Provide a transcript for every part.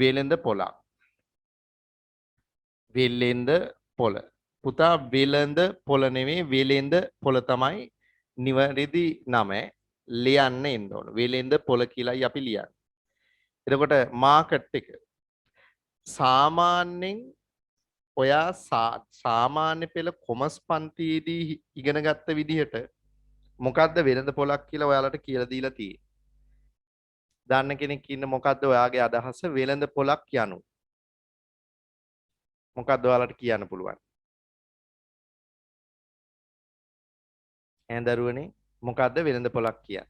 වෙළඳ පොලක්. වෙළඳ පොල. පුතා වෙළඳ පොල නෙමෙයි වෙළඳ පොල තමයි නිවැරදි නම. ලියන්න එන්න ඕන. වෙළඳ පොල කියලායි අපි ලියන්නේ. එතකොට මාකට් එක සාමාන්‍යයෙන් ඔයා සාමාන්‍ය පෙළ කොමර්ස් පන්තියේදී ඉගෙන ගත්ත විදිහට මොකද්ද වෙළඳ පොලක් කියලා ඔයාලට කියලා දීලා තියෙන්නේ. දන්න කෙනෙක් ඉන්න මොකද්ද ඔයාගේ අදහස වෙළඳ පොලක් යනු? මොකද්ද ඔයාලට කියන්න පුළුවන්? ඈඳරුවනේ මොකද්ද වෙළඳ පොලක් කියන්නේ?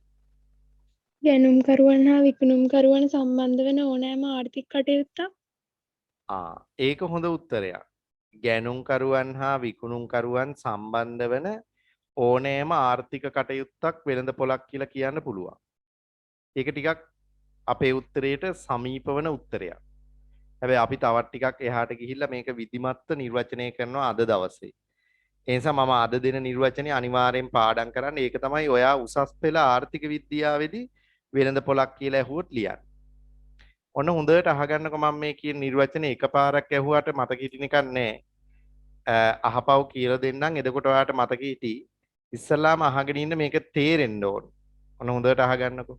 ගැනුම්කරුවන් හා විකුණුම්කරුවන් සම්බන්ධ වන ඕනෑම ආර්ථික කටයුත්තක්. ඒක හොඳ උත්තරයක්. ගැනුම්කරුවන් හා විකුණුම්කරුවන් සම්බන්ධ වන ඕනෑම ආර්ථික කටයුත්තක් වෙළඳ පොලක් කියලා කියන්න පුළුවන්. ඒක ටිකක් අපේ උත්තරේට සමීප වන උත්තරයක්. හැබැයි අපි තවත් ටිකක් එහාට ගිහිල්ලා මේක විධිමත්ව නිර්වචනය කරනවා අද දවසේ. ඒ නිසා මම අද දෙන නිර්වචනය අනිවාර්යෙන් පාඩම් කරන්න. ඒක තමයි ඔයා උසස් පෙළ ආර්ථික විද්‍යාවේදී වෙළඳ පොලක් කියලා ඇහුවොත් ලියන්න. ඔන්න හොඳට අහගන්නකො මම මේ කියන නිර්වචනේ එකපාරක් ඇහුවාට මතක හිටින එකක් නැහැ. අහපව් කියලා දෙන්නම්. එතකොට ඔයාට මතක හිටි. ඉස්සල්ලාම අහගෙන ඉන්න මේක තේරෙන්න ඕන. ඔන්න හොඳට අහගන්නකො.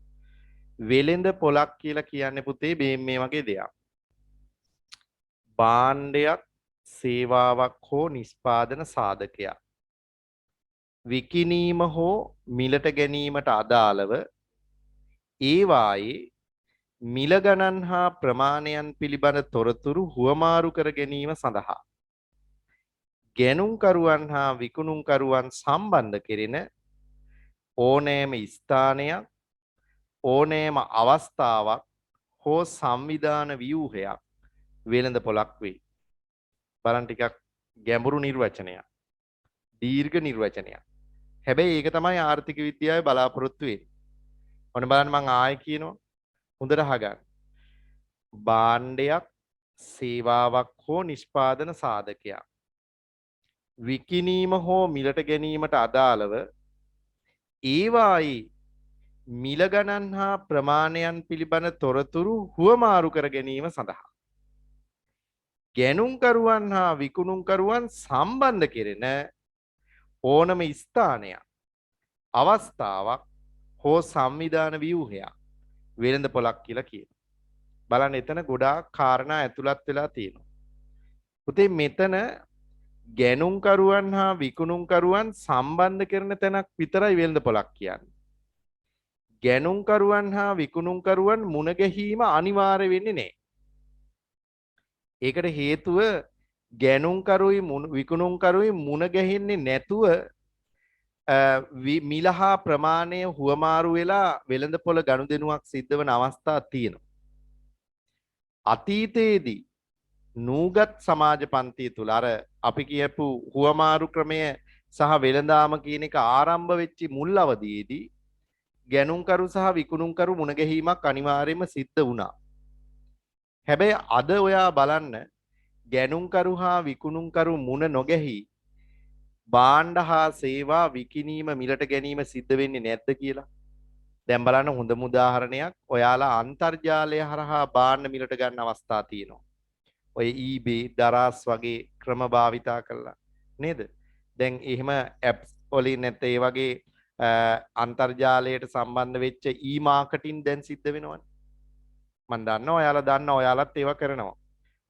වෙළඳ පොලක් කියලා කියන්නේ පුතේ මේ වගේ දෙයක්. භාණ්ඩයක් සේවාවක් හෝ නිෂ්පාදන සාධකයක් විකිණීම හෝ මිලට ගැනීමට අදාළව ඒවායේ මිල ගණන් හා ප්‍රමාණයන් පිළිබඳ තොරතුරු හුවමාරු කර ගැනීම සඳහා ගැනුම්කරුවන් හා විකුණුම්කරුවන් සම්බන්ධ කෙරෙන ඕනෑම ස්ථානයක් ඕනෑම අවස්ථාවක් හෝ සංවිධාන ව්‍යූහයක් වෙළඳ පොලක් වේ. බලන්න ටිකක් ගැඹුරු නිර්වචනයක්. දීර්ඝ නිර්වචනයක්. හැබැයි ඒක තමයි ආර්ථික විද්‍යාවේ බලාපොරොත්තු වෙන්නේ. ඔන්න බලන්න මම ආයෙ කියනවා. හොඳට අහගන්න. භාණ්ඩයක් සේවාවක් හෝ නිෂ්පාදන සාධකයක් විකිණීම හෝ මිලට ගැනීමට අදාළව ඒවායි මිල ගණන් හා ප්‍රමාණයන් පිළිබඳ තොරතුරු හුවමාරු කර ගැනීම සඳහා ගැනුම්කරුවන් හා විකුණුම්කරුවන් සම්බන්ධ කෙරෙන ඕනම ස්ථානයක් අවස්ථාවක් හෝ සංවිධාන ව්‍යූහයක් වෙළඳ පොලක් කියලා කියනවා. බලන්න එතන ගොඩාක් කාරණා ඇතුළත් වෙලා තියෙනවා. පුතේ මෙතන ගැනුම්කරුවන් හා විකුණුම්කරුවන් සම්බන්ධ කරන තැනක් විතරයි වෙළඳ පොලක් කියන්නේ. ගැනුම්කරුවන් හා විකුණුම්කරුවන් මුණ ගැහිම අනිවාර්ය වෙන්නේ නැහැ. ඒකට හේතුව ගැනුම්කරුයි විකුණුම්කරුයි මුණ ගැහෙන්නේ නැතුව මිලහා ප්‍රමාණය හුවමාරු වෙලා වෙළඳ පොළ ගනුදෙනුවක් සිද්ධ වෙන අවස්ථා තියෙනවා. අතීතයේදී නූගත් සමාජ පන්තිය තුල අර අපි කියපු හුවමාරු ක්‍රමය සහ වෙළඳාම කියන එක ආරම්භ වෙච්ච මුල් අවදියේදී ගැනුම්කරු සහ විකුණුම්කරු මුණ ගැහිමක් අනිවාර්යයෙන්ම සිද්ධ වුණා. හැබැයි අද ඔයා බලන්න ගැනුම්කරු හා විකුණුම්කරු මුණ නොගැහි භාණ්ඩ හා සේවා විකිණීම මිලට ගැනීම සිද්ධ වෙන්නේ නැද්ද කියලා. දැන් බලන්න හොඳම උදාහරණයක් ඔයාලා අන්තර්ජාලය හරහා භාණ්ඩ මිලට ගන්න අවස්ථා තියෙනවා. ඔය eBay දරාස් වගේ ක්‍රම භාවිතා කළා නේද? දැන් එහෙම apps වලින් නැත්නම් ඒ වගේ අන්තර්ජාලයට සම්බන්ධ වෙච්ච e-marketing දැන් සිද්ධ වෙනවනේ. මම දන්නවා ඔයාලත් ඒවා කරනවා.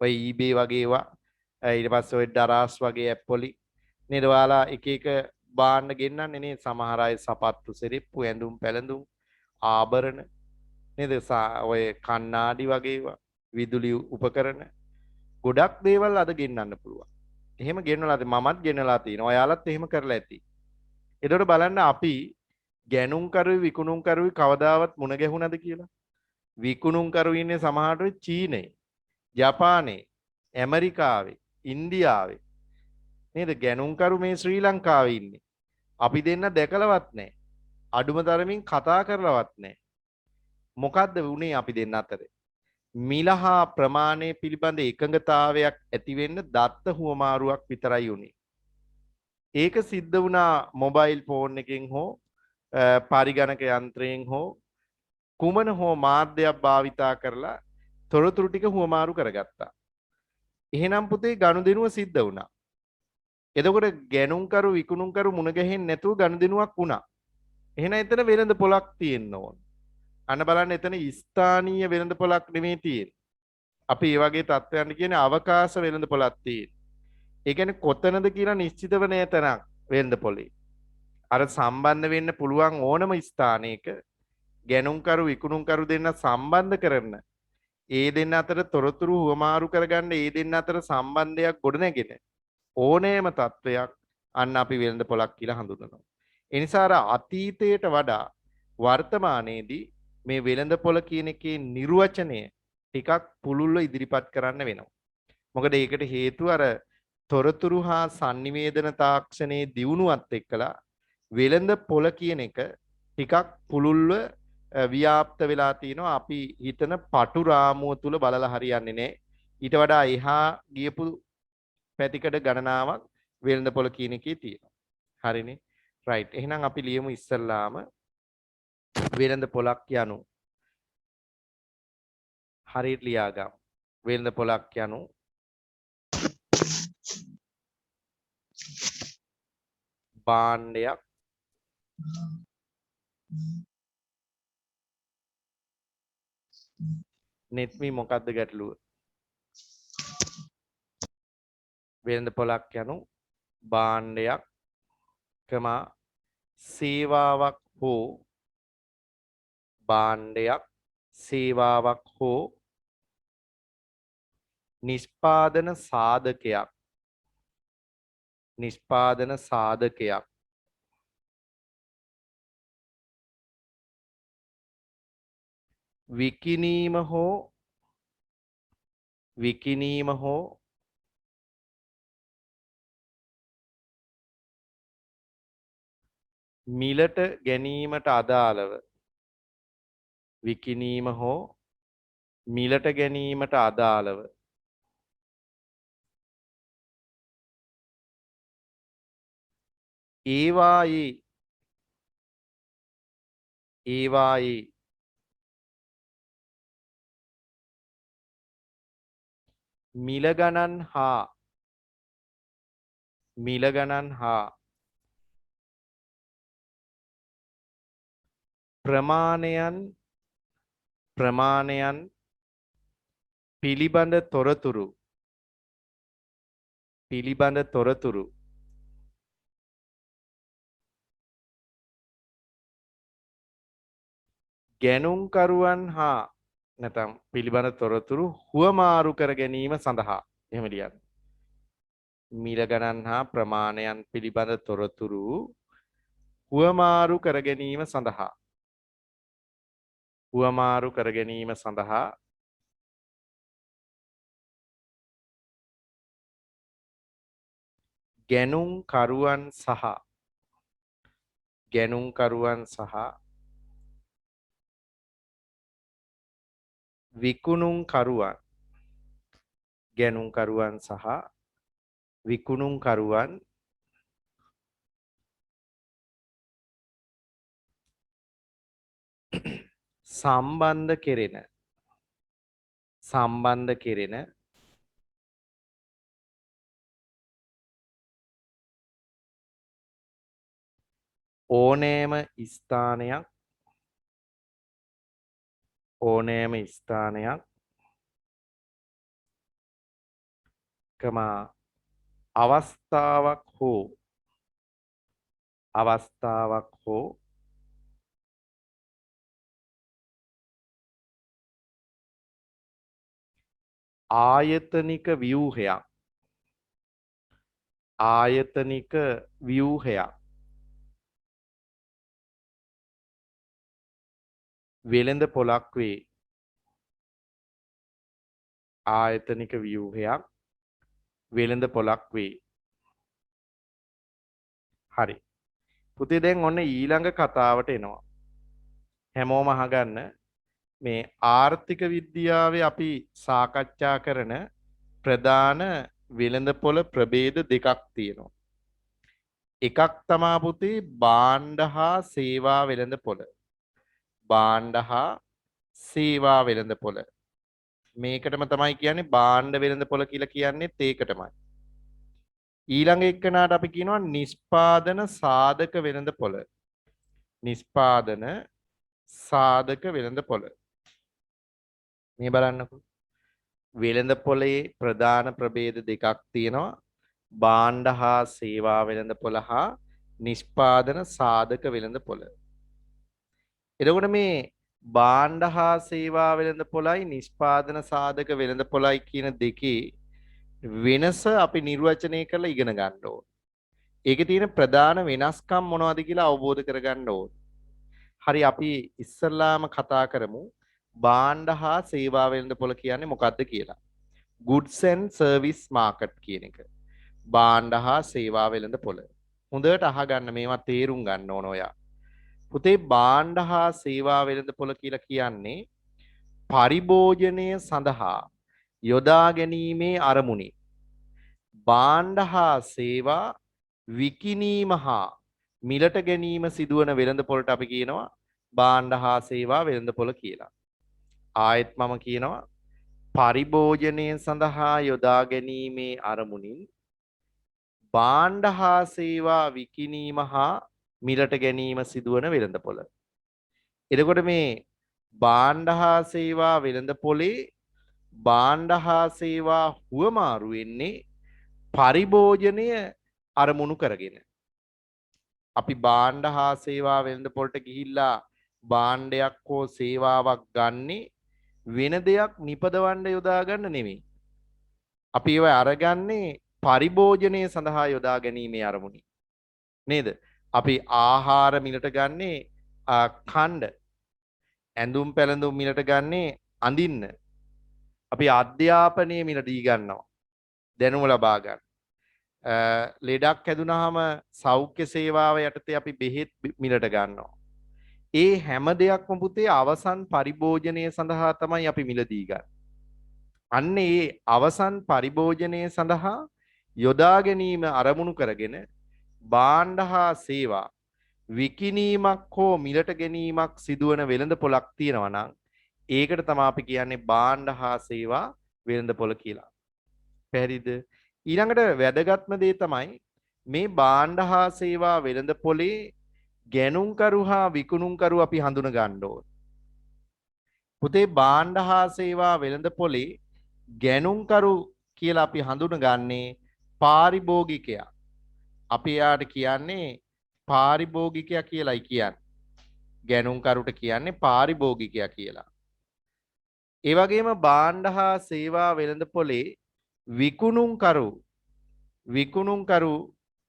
ඔය eBay වගේ ඒවා ඊට පස්සේ ඔය දරාස් වගේ app වලින් නේද ඔයාලා එක එක භාණ්ඩ ගෙන්නන්නේ නේ. සමහර අය සපත්තු සෙරෙප්පු ඇඳුම් පැළඳුම් ආභරණ නේද ඔය කණ්ණාඩි වගේ ඒවා විදුලි උපකරණ ගොඩක් දේවල් අද ගෙන්නන්න පුළුවන්. එහෙම ගෙන්නලා මමත් ගෙනලා තියෙනවා. ඔයාලත් එහෙම කරලා ඇති. එතකොට බලන්න අපි ගැනුම්කරුයි විකුණුම්කරුයි කවදාවත් මුණ ගැහුණාද කියලා. විකුණුම්කරු ඉන්නේ සමහරට චීනේ, ජපානේ, ඇමරිකාවේ, ඉන්දියාවේ. නේද? ගැනුම්කරු මේ ශ්‍රී ලංකාවේ ඉන්නේ. අපි දෙන්න දැකලවත් නැහැ. අඩුම තරමින් කතා කරලවත් නැහැ. මොකද්ද වුනේ අපි දෙන්න අතරේ? මිලහා ප්‍රමාණය පිළිබඳ එකඟතාවයක් ඇති වෙන්න දත්ත හුවමාරුවක් විතරයි උනේ. ඒක සිද්ධ වුණා මොබයිල් ෆෝන් එකෙන් හෝ පරිගණක යන්ත්‍රයෙන් හෝ කුමන හෝ මාධ්‍යයක් භාවිතා කරලා තොරතුරු ටික හුවමාරු කරගත්තා. එහෙනම් පුතේ ගනුදෙනුව සිද්ධ වුණා. එතකොට ගැනුම්කරු විකුණුම්කරු මුණ ගැහෙන්නේ නැතුව ගනුදෙනුවක් වුණා. එහෙනම් එතන වෙළඳ පොලක් තියෙන්න ඕන. අන්න බලන්න එතන ස්ථානීය වෙළඳ පොලක් නෙමෙයි තියෙන්නේ. අපි මේ වගේ තත්ත්වයන් කියන්නේ අවකාශ වෙළඳ පොලක් තියෙන්නේ. ඒ කියන්නේ කොතනද කියලා නිශ්චිතව නෑ තරම් වෙළඳ පොලේ. අර සම්බන්ධ වෙන්න පුළුවන් ඕනම ස්ථානයක ගැනුම්කරු විකුණුම්කරු දෙන්න සම්බන්ධ කරන ඒ දෙන්න අතර තොරතුරු හුවමාරු කරගන්න ඒ දෙන්න අතර සම්බන්ධයක් ගොඩනැගෙන ඕනෑම තත්වයක් අන්න අපි වෙළඳ පොලක් කියලා හඳුන්වනවා. ඒ නිසා අර අතීතයට වඩා වර්තමානයේදී මේ වෙළඳ පොල කියන එකේ නිර්වචනය ටිකක් පුළුල්ව ඉදිරිපත් කරන්න වෙනවා. මොකද ඒකට හේතුව අර තොරතුරු හා sannivedana තාක්ෂණයේ දියුණුවත් එක්කලා වෙළඳ පොල කියන එක ටිකක් පුළුල්ව ව්‍යාප්ත වෙලා තිනවා. අපි හිතන පටු රාමුව තුල බලලා හරියන්නේ නැහැ. ඊට වඩා එහා ගියපු පැතිකඩ ගණනාවක් වෙළඳ පොල කියන එකේ තියෙනවා. හරිනේ. රයිට්. එහෙනම් අපි ලියමු ඉස්සල්ලාම වෙළඳ පොලක් යනු. හරියට ලියාගමු. වෙළඳ පොලක් යනු භාණ්ඩයක් නෙත්මි මොකද්ද ගැටලුව? වෙළඳ පොලක් යනු භාණ්ඩයක් සේවාවක් හෝ භාණ්ඩයක් සේවාවක් හෝ නිෂ්පාදන සාධකයක් විකිණීම හෝ මිලට ගැනීමට අදාළව විකිණීම හෝ මිලට ගැනීමට අදාළව ඒවායේ මිල ගණන් හා ප්‍රමාණයන් පිළිබඳ තොරතුරු ගැනුම්කරුවන් හා නැත්නම් පිළිබඳ තොරතුරු හුවමාරු කර ගැනීම සඳහා එහෙම ලියන්න. මිල ගණන් හා ප්‍රමාණයන් පිළිබඳ තොරතුරු හුවමාරු කර ගැනීම සඳහා ගැනුම්කරුවන් සහ විකුණුම්කරුවන් සම්බන්ධ කෙරෙන ඕනෑම ස්ථානයක් අවස්ථාවක් හෝ ආයතනික ව්‍යුහයක් වෙළඳ පොලක් වේ. ආයතනික ව්‍යුහයක් වෙළඳ පොලක් වේ. හරි. පුතේ දැන් ඔන්න ඊළඟ කතාවට එනවා. හැමෝම අහගන්න මේ ආර්ථික විද්‍යාවේ අපි සාකච්ඡා කරන ප්‍රධාන වෙළඳ පොල ප්‍රභේද දෙකක් තියෙනවා. එකක් තමා පුතේ භාණ්ඩ හා සේවා වෙළඳ පොල. භාණ්ඩ හා සේවා වෙළඳ පොල. මේකටම තමයි කියන්නේ භාණ්ඩ වෙළඳපොළ කියලා කියන්නේත් ඒකටමයි. ඊළඟ එක්කනට අපි කියනවා නිෂ්පාදන සාධක වෙළඳපොළ. නිෂ්පාදන සාධක වෙළඳපොළ. මේ බලන්නකෝ. වෙළඳපොළේ ප්‍රධාන ප්‍රභේද දෙකක් තියෙනවා. භාණ්ඩ හා සේවා වෙළඳපොළ හා නිෂ්පාදන සාධක වෙළඳපොළ. එතකොට මේ භාණ්ඩ හා සේවා වෙළඳපොළයි නිෂ්පාදන සාධක වෙළඳපොළයි කියන දෙකේ වෙනස අපි නිර්වචනය කරලා ඉගෙන ගන්න ඕන. ඒකේ තියෙන ප්‍රධාන වෙනස්කම් මොනවද කියලා අවබෝධ කරගන්න ඕන. හරි අපි ඉස්සල්ලාම කතා කරමු භාණ්ඩ හා සේවා වෙළඳපොළ කියන්නේ මොකක්ද කියලා. goods and service market කියන එක. භාණ්ඩ හා සේවා වෙළඳපොළ. හොඳට අහගන්න මේවා තේරුම් ගන්න ඕන ඔයා. පුතේ භාණ්ඩ හා සේවා වෙළඳපොළ කියලා කියන්නේ පරිභෝජනය සඳහා යොදා ගැනීමේ අරමුණින් භාණ්ඩ හා සේවා විකිණීම හා මිලට ගැනීම සිදුවන වෙළඳපොළට අපි කියනවා භාණ්ඩ හා සේවා වෙළඳපොළ කියලා. ආයෙත් මම කියනවා පරිභෝජනය සඳහා යොදා ගැනීමේ අරමුණින් භාණ්ඩ හා සේවා විකිණීම හා මිලට ගැනීම සිදුවන වෙළඳපොළ. එතකොට මේ භාණ්ඩ හා සේවා වෙළඳපොලේ භාණ්ඩ හා සේවා හුවමාරු වෙන්නේ පරිභෝජනය අරමුණු කරගෙන. අපි භාණ්ඩ හා සේවා වෙළඳපොළට ගිහිල්ලා භාණ්ඩයක් හෝ සේවාවක් ගන්නේ වෙන දෙයක් නිපදවන්න යොදා ගන්න නෙමෙයි. අපි ඒව අරගන්නේ පරිභෝජනය සඳහා යොදා ගැනීමේ අරමුණින්. නේද? අපි ආහාර මිලට ගන්නේ කණ්ඩ, ඇඳුම් පැළඳුම් මිලට ගන්නේ අඳින්න. අපි අධ්‍යාපනය මිලට දී ගන්නවා. දැනුම ලබා ගන්න. ලෙඩක් හැදුනහම සෞඛ්‍ය සේවාව යටතේ අපි බෙහෙත් මිලට ගන්නවා. ඒ හැම දෙයක්ම පුතේ අවසන් පරිභෝජනය සඳහා තමයි අපි මිලදී ගන්න. අන්න ඒ අවසන් පරිභෝජනය සඳහා යොදා ගැනීම අරමුණු කරගෙන භාණ්ඩ හා සේවා විකිණීමක් හෝ මිලට ගැනීමක් සිදුවන වෙළඳපොළක් තියෙනවා නම් ඒකට තමයි අපි කියන්නේ භාණ්ඩ හා සේවා වෙළඳපොළ කියලා. පැහැදිලිද? ඊළඟට වැදගත්ම දේ තමයි මේ භාණ්ඩ හා සේවා වෙළඳපොලේ ගැනුම්කරු හා විකුණුම්කරු අපි හඳුන ගන්න ඕන. පුතේ භාණ්ඩ හා සේවා වෙළඳපොලේ ගැනුම්කරු කියලා අපි හඳුනගන්නේ පාරිභෝගිකයා. අපි එයාට කියන්නේ පාරිභෝගිකයා කියලායි කියන්නේ. ගැනුම්කරුට කියන්නේ පාරිභෝගිකයා කියලා. ඒ වගේම භාණ්ඩ හා සේවා වෙළඳපොලේ විකුණුම්කරු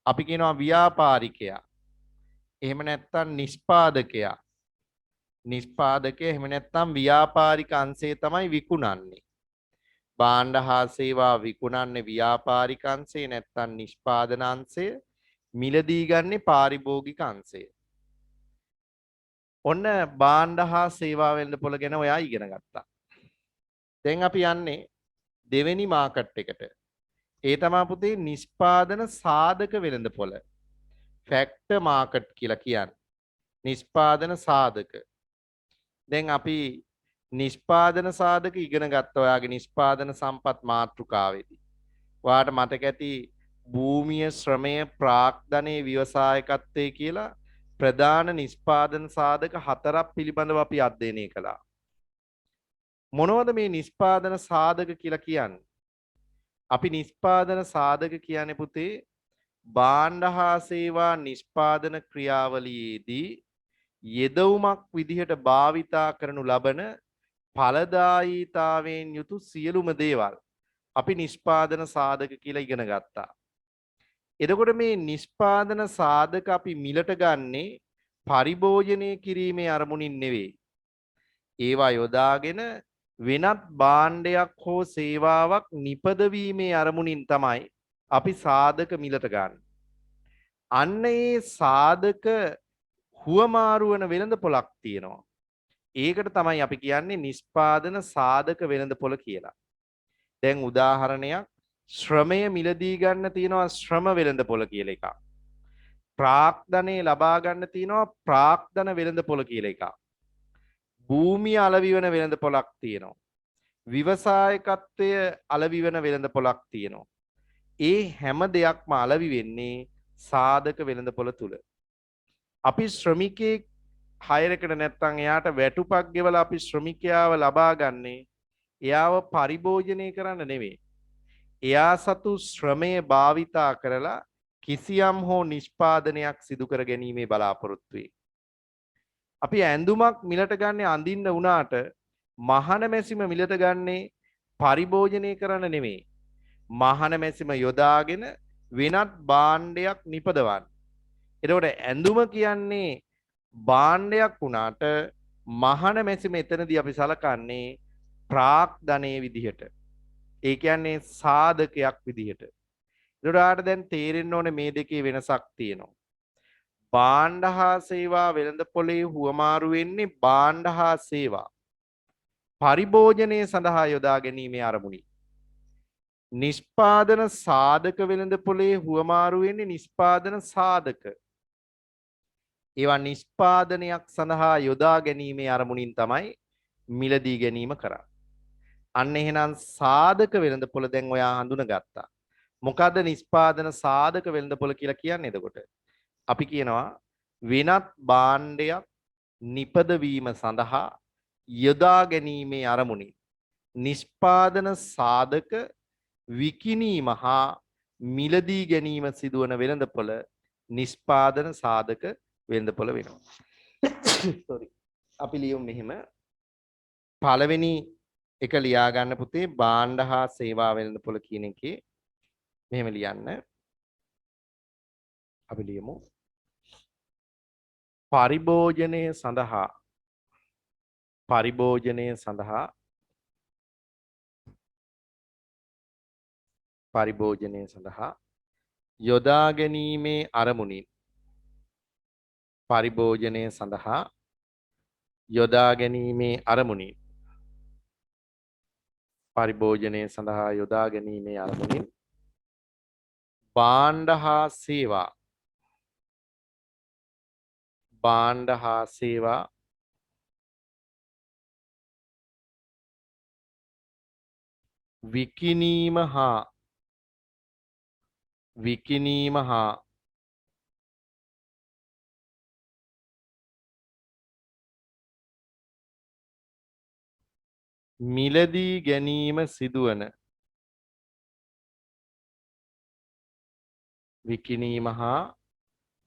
අපි කියනවා ව්‍යාපාරිකයා. එහෙම නැත්නම් නිෂ්පාදකයා. නිෂ්පාදකයා එහෙම නැත්නම් ව්‍යාපාරික අංශය තමයි විකුණන්නේ. භාණ්ඩ හා සේවා විකුණන්නේ ව්‍යාපාරික අංශය නැත්නම් නිෂ්පාදන අංශය, මිලදී ගන්නේ පාරිභෝගික අංශය. ඔන්න භාණ්ඩ හා සේවා වෙළඳපොළ ගැන ඔයා ඉගෙන ගත්තා. දැන් අපි යන්නේ දෙවෙනි මාකට් එකට. ඒ තමයි පුතේ නිෂ්පාදන සාධක වෙළඳපොළ. ෆැක්ටර් මාකට් කියලා කියන්නේ. නිෂ්පාදන සාධක. දැන් අපි නිෂ්පාදන සාධක ඉගෙන ගත්තා ඔයාගේ නිෂ්පාදන සම්පත් මාතෘකාවේදී. ඔයාට මතක ඇති භූමිය, ශ්‍රමය, ප්‍රාග්ධනයේ ව්‍යවසායකත්වයේ කියලා ප්‍රධාන නිෂ්පාදන සාධක 4ක් පිළිබඳව අපි අධ්‍යයනය කළා. මොනවද මේ නිෂ්පාදන සාධක කියලා කියන්නේ? අපි නිෂ්පාදන සාධක කියන්නේ පුතේ භාණ්ඩ හා සේවා නිෂ්පාදන ක්‍රියාවලියේදී යෙදවුමක් විදිහට භාවිතා කරනු ලබන ඵලදායීතාවයෙන් යුතු සියලුම දේවල් අපි නිෂ්පාදන සාධක කියලා ඉගෙන ගත්තා. එතකොට මේ නිෂ්පාදන සාධක අපි මිලට ගන්නේ පරිභෝජනය කිරීමේ අරමුණින් නෙවෙයි. ඒවා යොදාගෙන වෙනත් භාණ්ඩයක් හෝ සේවාවක් නිපදවීමේ අරමුණින් තමයි අපි සාධක මිලට ගන්න. අන්න ඒ සාධක හුවමාරු වන වෙළඳපොළක් තියෙනවා. ඒකට තමයි අපි කියන්නේ නිෂ්පාදන සාධක වෙළඳපොළ කියලා. දැන් උදාහරණයක් ශ්‍රමය මිලදී ගන්න තියෙනවා ශ්‍රම වෙළඳපොළ කියලා එකක්. ප්‍රාග්ධනය ලබා ගන්න තියෙනවා ප්‍රාග්ධන වෙළඳපොළ කියලා එකක්. භූමිය අලෙවි වෙන වෙළඳපොළක් තියෙනවා. ව්‍යවසායකත්වය අලෙවි වෙන වෙළඳපොළක් තියෙනවා. ඒ හැම දෙයක්ම අලෙවි වෙන්නේ සාධක වෙළඳපොළ තුල. අපි ශ්‍රමිකයෙක් හයරකට නැත්නම් එයාට වැටුපක් ගෙවලා අපි ශ්‍රමිකයාව ලබා ගන්නේ එයාව පරිභෝජනය කරන්න නෙවෙයි. එයා සතු ශ්‍රමය භාවිතා කරලා කිසියම් හෝ නිෂ්පාදනයක් සිදු කර ගැනීමේ බලාපොරොත්තුවේ. අපි ඇඳුමක් මිලට ගන්නේ අඳින්න වුණාට මහන මැසිම මිලට ගන්නේ පරිභෝජනය කරන්න නෙමෙයි. මහන මැසිම යොදාගෙන වෙනත් භාණ්ඩයක් නිපදවන්න. එතකොට ඇඳුම කියන්නේ භාණ්ඩයක් වුණාට මහන මැසිම එතනදී අපි සලකන්නේ ප්‍රාග්ධනයේ විදිහට. ඒ කියන්නේ සාධකයක් විදිහට. ඒකට දැන් තේරෙන්න ඕනේ මේ දෙකේ වෙනසක් තියෙනවා. භාණ්ඩ හා සේවා වෙළඳපොලේ හුවමාරු වෙන්නේ භාණ්ඩ හා සේවා පරිභෝජනය සඳහා යොදා ගැනීමේ අරමුණින්. නිෂ්පාදන සාධක වෙළඳපොලේ හුවමාරු වෙන්නේ නිෂ්පාදන සාධක. ඒවා නිෂ්පාදනයක් සඳහා යොදා ගැනීමේ අරමුණින් තමයි මිලදී ගැනීම කරන්නේ. අන්න එහෙනම් සාධක වෙළඳපොළ දැන් ඔයා හඳුනගත්තා. මොකද්ද නිෂ්පාදන සාධක වෙළඳපොළ කියලා කියන්නේ එතකොට? අපි කියනවා වෙනත් භාණ්ඩයක් නිපදවීම සඳහා යොදා ගැනීමේ අරමුණින් නිෂ්පාදන සාධක විකිණීම හා මිලදී ගැනීම සිදුවන වෙළඳපොළ නිෂ්පාදන සාධක වෙළඳපොළ වෙනවා. sorry. අපි ලියමු මෙහෙම. පළවෙනි එක ලියා ගන්න පුතේ භාණ්ඩ හා සේවා වෙළඳපොළ කියන එකේ මෙහෙම ලියන්න. අපි ලියමු පරිභෝජනය සඳහා යොදා ගැනීමේ අරමුණින් භාණ්ඩ හා සේවා විකිණීම හා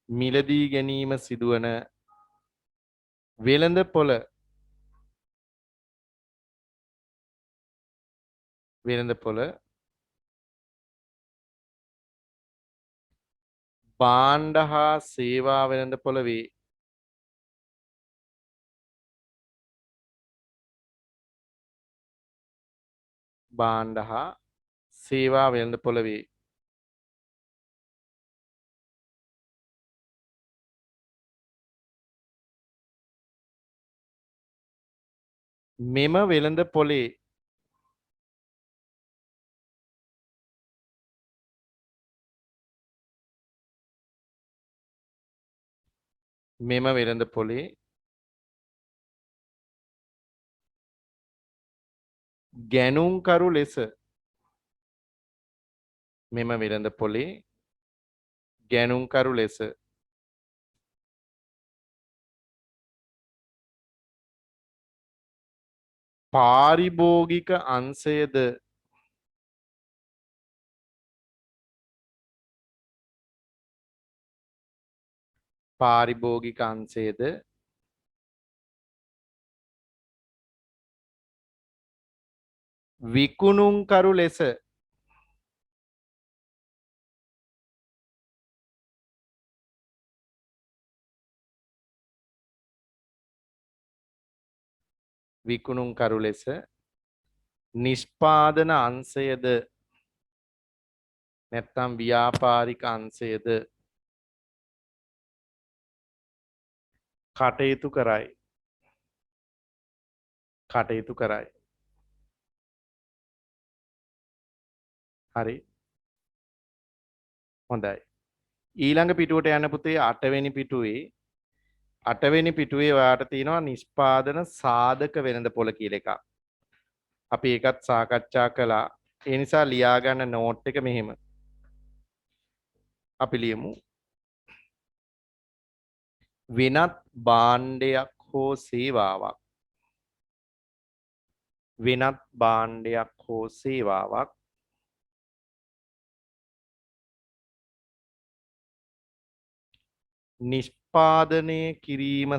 මිලදී ගැනීම සිදුවන වෙළඳපොළ භාණ්ඩ හා සේවා වෙළඳපොළ වේ. මෙම වෙළඳපොලේ ගැනුම්කරු ලෙස පාරිභෝගික අංශයද විකුණුම්කරු ලෙස නිෂ්පාදන අංශයද නැත්නම් ව්‍යාපාරික අංශයද කටයුතු කරයි. හරි. හොඳයි. ඊළඟ පිටුවට යන්න පුතේ 8 වෙනි පිටුවේ ඔයාට තියෙනවා නිෂ්පාදන සාධක වෙළඳපොළ කියලා එකක්. අපි ඒකත් සාකච්ඡා කළා. ඒ නිසා ලියා ගන්න නෝට් එක මෙහෙම. අපි ලියමු. වෙනත් භාණ්ඩයක් හෝ සේවාවක් වෙනත් භාණ්ඩයක් හෝ සේවාවක් නිෂ්පාදනය කිරීම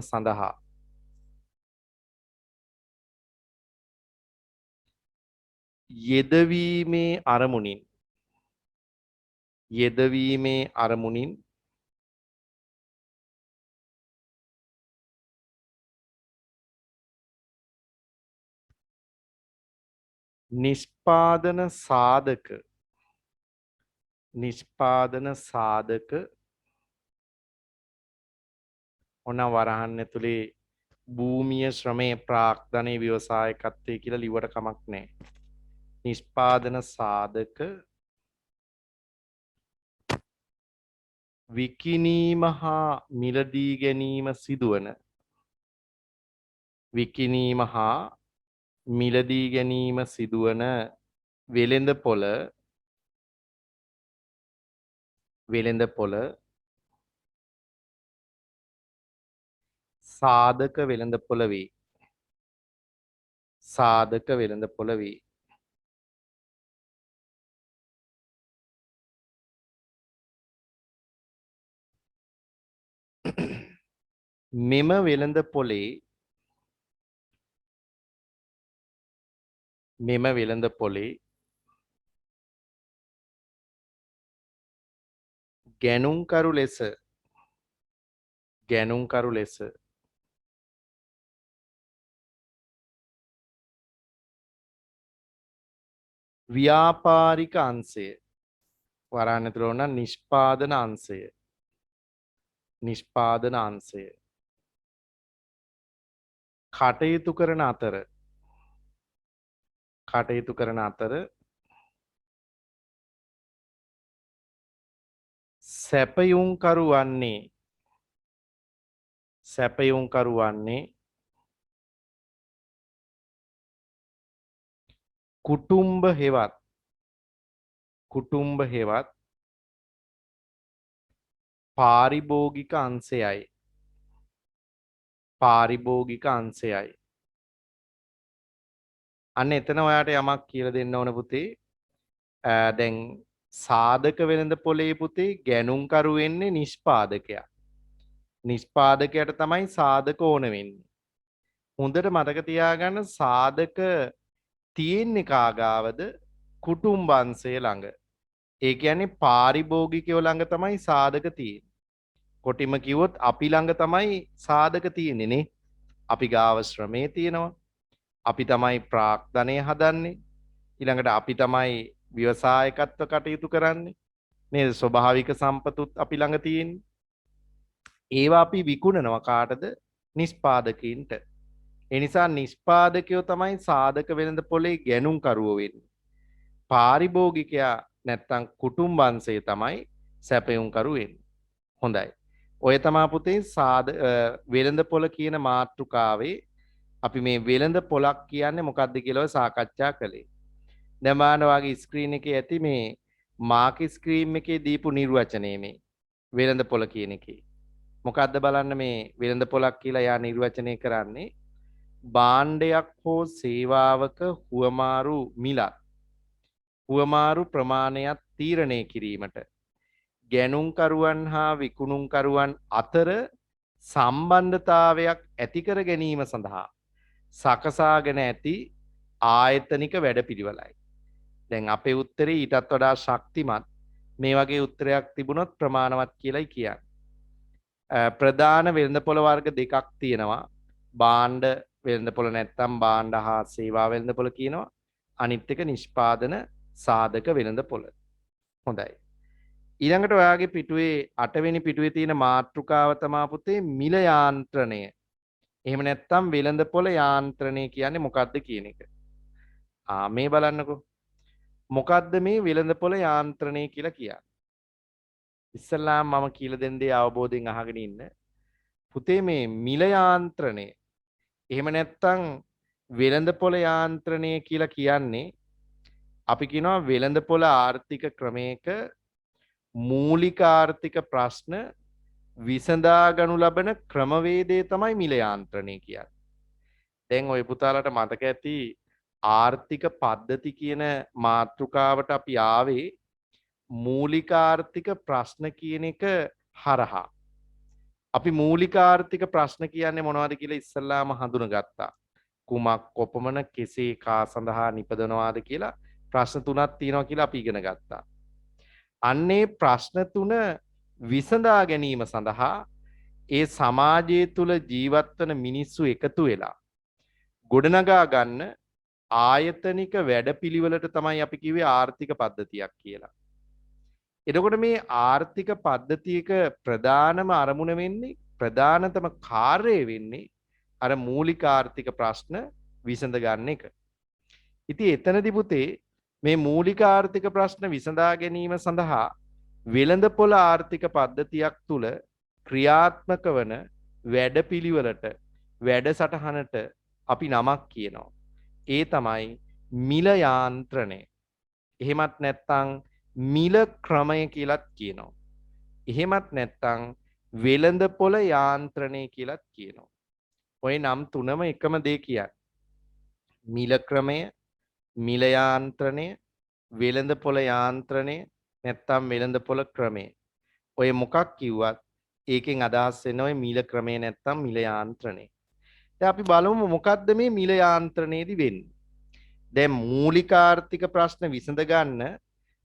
සඳහා යෙදවීමේ අරමුණින් නිෂ්පාදන සාධක ඔන්න වරහන් ඇතුලේ භූමිය ශ්‍රමයේ ප්‍රාග්ධනයේ ව්‍යවසායකත්වයේ කියලා ලිව්වට කමක් නැහැ. නිෂ්පාදන සාධක විකිණීම හා මිලදී ගැනීම සිදුවන වෙළඳපොළ සාධක වෙළඳපොළ වේ. මෙම වෙළඳපොලේ ගැනුම්කරු ලෙස ව්‍යාපාරික අංශය වරහන් ඇතුළේ ඕන නිෂ්පාදන අංශය කටයුතු කරන අතර සැපයුම්කරු වන්නේ කුටුම්බ හෙවත් පාරිභෝගික අංශයයි. අන්න එතන ඔයාට යමක් කියලා දෙන්න ඕන පුතේ. දැන් සාධක වෙළඳපොලේ පුතේ ගැනුම්කරු වෙන්නේ නිෂ්පාදකයා. නිෂ්පාදකයාට තමයි සාධක ඕන වෙන්නේ. හොඳට මතක තියාගන්න සාධක තියෙන්නේ කාගාවද? කුටුම්බ අංශය ළඟ. ඒ කියන්නේ පාරිභෝගිකයෝ ළඟ තමයි සාධක තියෙන්නේ. කොටිම කිව්වොත් අපි ළඟ තමයි සාධක තියෙන්නේ නේ. අපි ගාව ශ්‍රමයේ තියෙනවා. අපි තමයි ප්‍රාග්ධනය හදන්නේ. ඊළඟට අපි තමයි ව්‍යවසායකත්ව කටයුතු කරන්නේ. නේද? ස්වභාවික සම්පතුත් අපි ළඟ තියෙන්නේ. ඒවා අපි විකුණනවා කාටද? නිෂ්පාදකයින්ට. ඒ නිසා නිෂ්පාදකයෝ තමයි සාධක වෙළඳපොලේ ගැනුම්කරුවෝ වෙන්නේ. පාරිභෝගිකයා නැත්තම් කුටුම්බංශය තමයි සැපයුම්කරු වෙන්නේ. හොඳයි. ඔය තමයි පුතේ වෙළඳපොළ කියන මාතෘකාවේ අපි මේ වෙළඳපොළක් කියන්නේ මොකක්ද කියලා සාකච්ඡා කළේ. දැන් බලන්න වාගේ ස්ක්‍රීන් එකේ ඇති මේ මාක් ස්ක්‍රීන් එකේ දීපු නිර්වචනය මේ වෙළඳපොළ කියන එකේ. මොකක්ද බලන්න මේ වෙළඳපොළක් කියලා යා නිර්වචනය කරන්නේ භාණ්ඩයක් හෝ සේවාවක හුවමාරු ප්‍රමාණයක් තීරණය කිරීමට ගැනුම්කරුවන් හා විකුණුම්කරුවන් අතර සම්බන්ධතාවයක් ඇති කර ගැනීම සඳහා සකසාගෙන ඇති ආයතනික වැඩපිළිවෙලයි. දැන් අපේ උත්තරේ ඊටත් වඩා ශක්තිමත් මේ වගේ උත්තරයක් තිබුණොත් ප්‍රමාණවත් කියලායි කියන්නේ. ප්‍රධාන වෙළඳපොළ වර්ග දෙකක් තියෙනවා. භාණ්ඩ වෙළඳපොළ නැත්තම් භාණ්ඩ හා සේවා වෙළඳපොළ කියනවා. අනිත් එක නිෂ්පාදන සාධක වෙළඳපොළ. හොඳයි. ඊළඟට ඔයාගේ පිටුවේ 8 වෙනි පිටුවේ තියෙන මාතෘකාව තමයි පුතේ මිල යාන්ත්‍රණය. එහෙම නැත්තම් වෙළඳපොළ යාන්ත්‍රණය කියන්නේ මොකක්ද කියන එක. මේ බලන්නකෝ. මොකක්ද මේ වෙළඳපොළ යාන්ත්‍රණය කියලා කියන්නේ? ඉස්සල්ලාම මම කියලා දෙන්නේ අවබෝධයෙන් අහගෙන ඉන්න. පුතේ මේ මිල යාන්ත්‍රණය එහෙම නැත්නම් වෙළඳපොළ යාන්ත්‍රණය කියලා කියන්නේ අපි කියනවා වෙළඳපොළ ආර්ථික ක්‍රමයක මූලික ආර්ථික ප්‍රශ්න විසඳා ගනු ලබන ක්‍රමවේදය තමයි මිල යාන්ත්‍රණය කියන්නේ. දැන් ওই පුතාලට මතක ඇති ආර්ථික පද්ධති කියන මාතෘකාවට අපි ආවේ මූලික ආර්ථික ප්‍රශ්න කියන එක හරහා. අපි මූලික ආර්ථික ප්‍රශ්න කියන්නේ මොනවද කියලා ඉස්සල්ලාම හඳුනගත්තා. කුමක් කොපමණ කෙසේ කා සඳහා නිපදවනවාද කියලා ප්‍රශ්න තුනක් තියෙනවා කියලා අපි ඉගෙන ගත්තා. අන්නේ ප්‍රශ්න තුන විසඳා ගැනීම සඳහා ඒ සමාජය තුළ ජීවත් වන මිනිස්සු එකතු වෙලා ගොඩනගා ගන්න ආයතනික වැඩපිළිවෙලට තමයි අපි කිව්වේ ආර්ථික පද්ධතියක් කියලා. එතකොට මේ ආර්ථික පද්ධතියක ප්‍රධානම අරමුණ වෙන්නේ ප්‍රධානතම කාර්යය වෙන්නේ අර මූලික ආර්ථික ප්‍රශ්න විසඳ ගන්න එක. ඉතින් එතනදී පුතේ මේ මූලික ආර්ථික ප්‍රශ්න විසඳා ගැනීම සඳහා වෙළඳපොළ ආර්ථික පද්ධතියක් තුල ක්‍රියාත්මක වන වැඩපිළිවෙලට වැඩසටහනට අපි නමක් කියනවා. ඒ තමයි මිල යාන්ත්‍රණය. එහෙමත් නැත්නම් මිල ක්‍රමය කියලාත් කියනවා. එහෙමත් නැත්නම් වෙළඳපොළ යාන්ත්‍රණය කියලාත් කියනවා. ওই නම් තුනම එකම දේ කියන්නේ. මිල ක්‍රමය, මිල යාන්ත්‍රණය, වෙළඳපොළ යාන්ත්‍රණය නැත්නම් වෙළඳපොළ ක්‍රමය. ඔය මොකක් කිව්වත් ඒකෙන් අදහස් වෙන්නේ ඔය මිල ක්‍රමය නැත්නම් මිල යාන්ත්‍රණය. දැන් අපි බලමු මොකද්ද මේ මිල යාන්ත්‍රණයේදී වෙන්නේ. දැන් මූලික ආර්ථික ප්‍රශ්න විසඳ ගන්න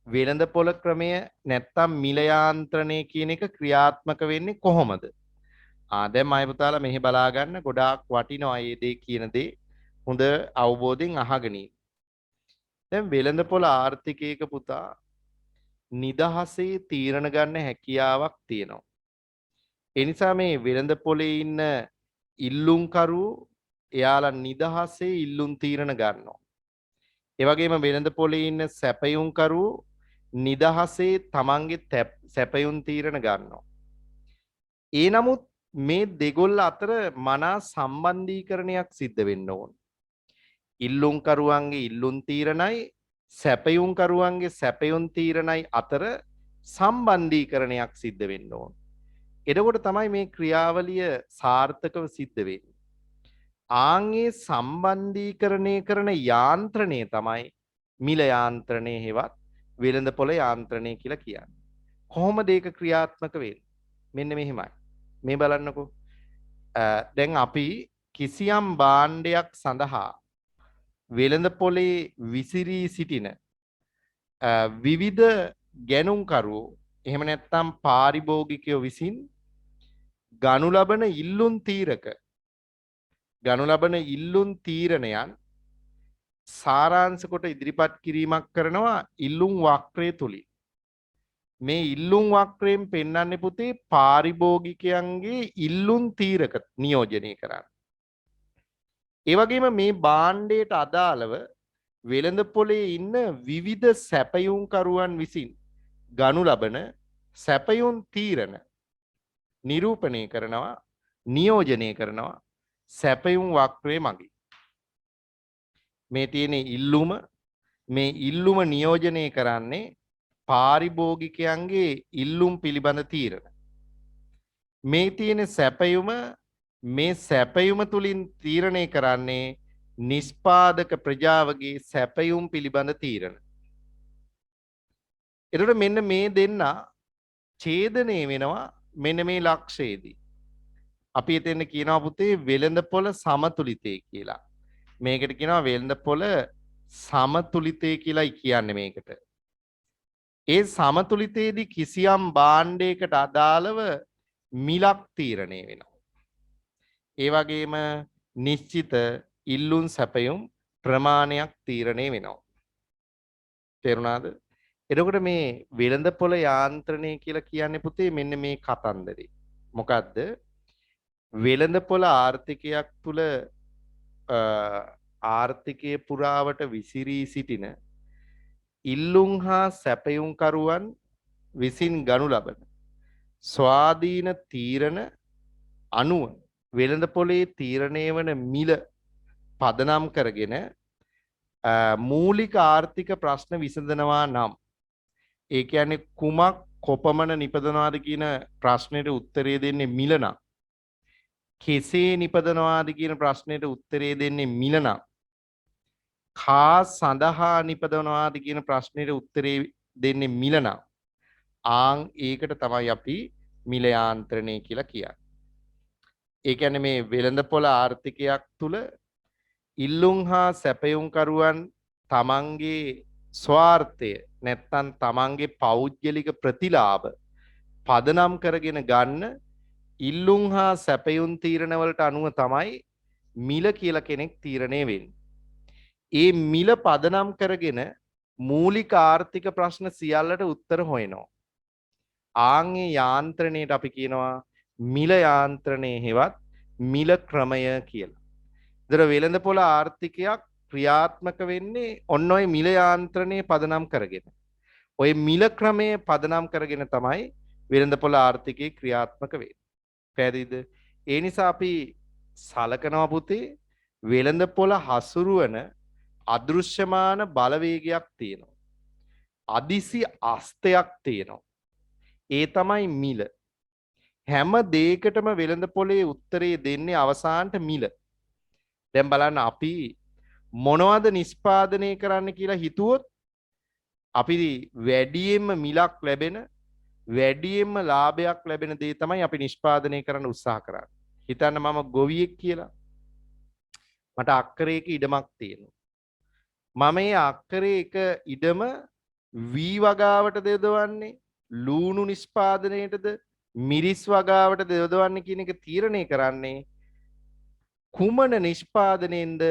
වෙළඳපොළ ක්‍රමය නැත්නම් මිල යාන්ත්‍රණය කියන එක ක්‍රියාත්මක වෙන්නේ කොහොමද? දැන් මම පුතාලා මෙහි බලා ගන්න ගොඩාක් වටිනවා මේ දේ කියන දේ හොඳ අවබෝධයෙන් අහගෙන ඉන්න. දැන් වෙළඳපොළ ආර්ථිකයක පුතා නිදහසේ තීරණ ගන්න හැකියාවක් තියෙනවා. ඒ නිසා මේ වෙළඳපොලේ ඉන්න ඉල්ලුම්කරුවෝ එයාලා නිදහසේ ඉල්ලුම් තීරණ ගන්නවා. ඒ වගේම වෙළඳපොලේ ඉන්න සැපයුම්කරුවෝ නිදහසේ තමන්ගේ සැපයුම් තීරණ ගන්නවා. ඒ නමුත් මේ දෙගොල්ල අතර මනා සම්බන්ධීකරණයක් සිද්ධ වෙන්න ඕන. ඉල්ලුම්කරුවන්ගේ ඉල්ලුම් තීරණයි සැපයුම්කරුවන්ගේ සැපයුම් තීරණයි අතර සම්බන්ධීකරණයක් සිද්ධ වෙන්න ඕන. එතකොට තමයි මේ ක්‍රියාවලිය සාර්ථකව සිද්ධ වෙන්නේ. ආන්ගේ සම්බන්ධීකරණය කරන යාන්ත්‍රණය තමයි මිල යාන්ත්‍රණය හෙවත් වෙළඳපොළ යාන්ත්‍රණය කියලා කියන්නේ. කොහොමද ඒක ක්‍රියාත්මක වෙන්නේ? මෙන්න මෙහෙමයි. මේ බලන්නකෝ. දැන් අපි කිසියම් භාණ්ඩයක් සඳහා වෙළඳපොලේ විසිරී සිටින විවිධ ගැනුම්කරුවෝ එහෙම නැත්නම් පාරිභෝගිකයෝ විසින් ගනු ලබන ඉල්ලුම් තීරණයන් සාරාංශ කොට ඉදිරිපත් කිරීමක් කරනවා ඉල්ලුම් වක්‍රය තුලින්. මේ ඉල්ලුම් වක්‍රයෙන් පෙන්වන්නේ පුතේ පාරිභෝගිකයන්ගේ ඉල්ලුම් තීරක නියෝජනය කරන්න. ඒ වගේම මේ භාණ්ඩයට අදාළව වෙළඳපොලේ ඉන්න විවිධ සැපයුම්කරුවන් විසින් ගනු ලබන සැපයුම් තීරණ නිරූපණය කරනවා නියෝජනය කරනවා සැපයුම් වක්‍රයේ මගින්. මේ තියෙන මේ ඉල්ලුම නියෝජනය කරන්නේ පාරිභෝගිකයන්ගේ ඉල්ලුම් පිළිබඳ තීරණ. මේ තියෙන මේ සැපයුම තුලින් තීරණය කරන්නේ නිෂ්පාදක ප්‍රජාවගේ සැපයුම් පිළිබඳ තීරණ. එතකොට මෙන්න මේ දෙන්න ඡේදනය වෙනවා මෙන්න මේ ලක්ෂයේදී. අපි එතෙන් කියනවා පුතේ වෙළඳපොළ සමතුලිතය කියලා. මේකට කියනවා වෙළඳපොළ සමතුලිතය කියලායි කියන්නේ මේකට. ඒ සමතුලිතයේදී කිසියම් භාණ්ඩයකට අදාළව මිලක් තීරණය වෙනවා. ඒ වගේම නිශ්චිත ඉල්ලුම් සැපයුම් ප්‍රමාණයක් තීරණය වෙනවා. තේරුණාද? එතකොට මේ වෙළඳපොළ යාන්ත්‍රණය කියලා කියන්නේ පුතේ මෙන්න මේ කතන්දරේ. මොකද්ද? වෙළඳපොළ ආර්ථිකයක් තුල ආර්ථිකයේ පුරාවට විසිරී සිටින ඉල්ලුම් හා සැපයුම්කරුවන් විසින් ගනු ලබන ස්වාධීන තීරණ අනුව වෙළඳ පොලේ තීරණය වන මිල පදනම් කරගෙන මූලික ආර්ථික ප්‍රශ්න විසඳනවා නම් ඒ කියන්නේ කුමක් කොපමණ නිපදනවාද කියන ප්‍රශ්නෙට උත්තරේ දෙන්නේ මිල නම් කෙසේ නිපදනවාද කියන ප්‍රශ්නෙට උත්තරේ දෙන්නේ මිල නම් කා සඳහා නිපදවනවාද කියන ප්‍රශ්නෙට උත්තරේ දෙන්නේ මිල නම් ආන් ඒකට තමයි අපි මිල යාන්ත්‍රණය කියලා කියන්නේ. ඒ කියන්නේ මේ වෙළඳපොළ ආර්ථිකයක් තුල ඉල්ලුම් හා සැපයුම්කරුවන් තමන්ගේ ස්වාර්ථය නැත්තම් තමන්ගේ පෞද්ගලික ප්‍රතිලාභ පදනම් කරගෙන ගන්න ඉල්ලුම් හා සැපයුම් තීරණවලට අනුව තමයි මිල කියලා කෙනෙක් තීරණය වෙන්නේ. ඒ මිල පදනම් කරගෙන මූලික ආර්ථික ප්‍රශ්න සියල්ලට උත්තර හොයනවා. ආන්ගේ යාන්ත්‍රණයට අපි කියනවා මිල යාන්ත්‍රණය හෙවත් මිල ක්‍රමය කියලා. දර වෙළඳපොළ ආර්ථිකයක් ක්‍රියාත්මක වෙන්නේ ඔන්න ඔය මිල යාන්ත්‍රණය පදනම් කරගෙන. ඔය මිල ක්‍රමය පදනම් කරගෙන තමයි වෙළඳපොළ ආර්ථිකය ක්‍රියාත්මක වෙන්නේ. පැහැදිලිද? ඒ නිසා අපි සලකනවා පුතේ වෙළඳපොළ හසුරුවන අදෘශ්‍යමාන බලවේගයක් තියෙනවා. අදිසි අස්තයක් තියෙනවා. ඒ තමයි මිල. හැම දෙයකටම වෙළඳපොලේ උත්තරේ දෙන්නේ අවසානට මිල. දැන් බලන්න අපි මොනවද නිෂ්පාදනය කරන්න කියලා හිතුවොත් අපි වැඩියෙන්ම මිලක් ලැබෙන වැඩියෙන්ම ලාභයක් ලැබෙන දේ තමයි අපි නිෂ්පාදනය කරන්න උත්සාහ කරන්නේ. හිතන්න මම ගොවියෙක් කියලා. මට අක්කරයක ඉඩමක් තියෙනවා. මම මේ අක්කරේ එක ඉඩම වී වගාවට යොදවන්නේ ලූණු නිෂ්පාදනයේටද මිරිස් වගාවට යොදවන්නේ කියන එක තීරණය කරන්නේ කුමන නිෂ්පාදනයෙන්ද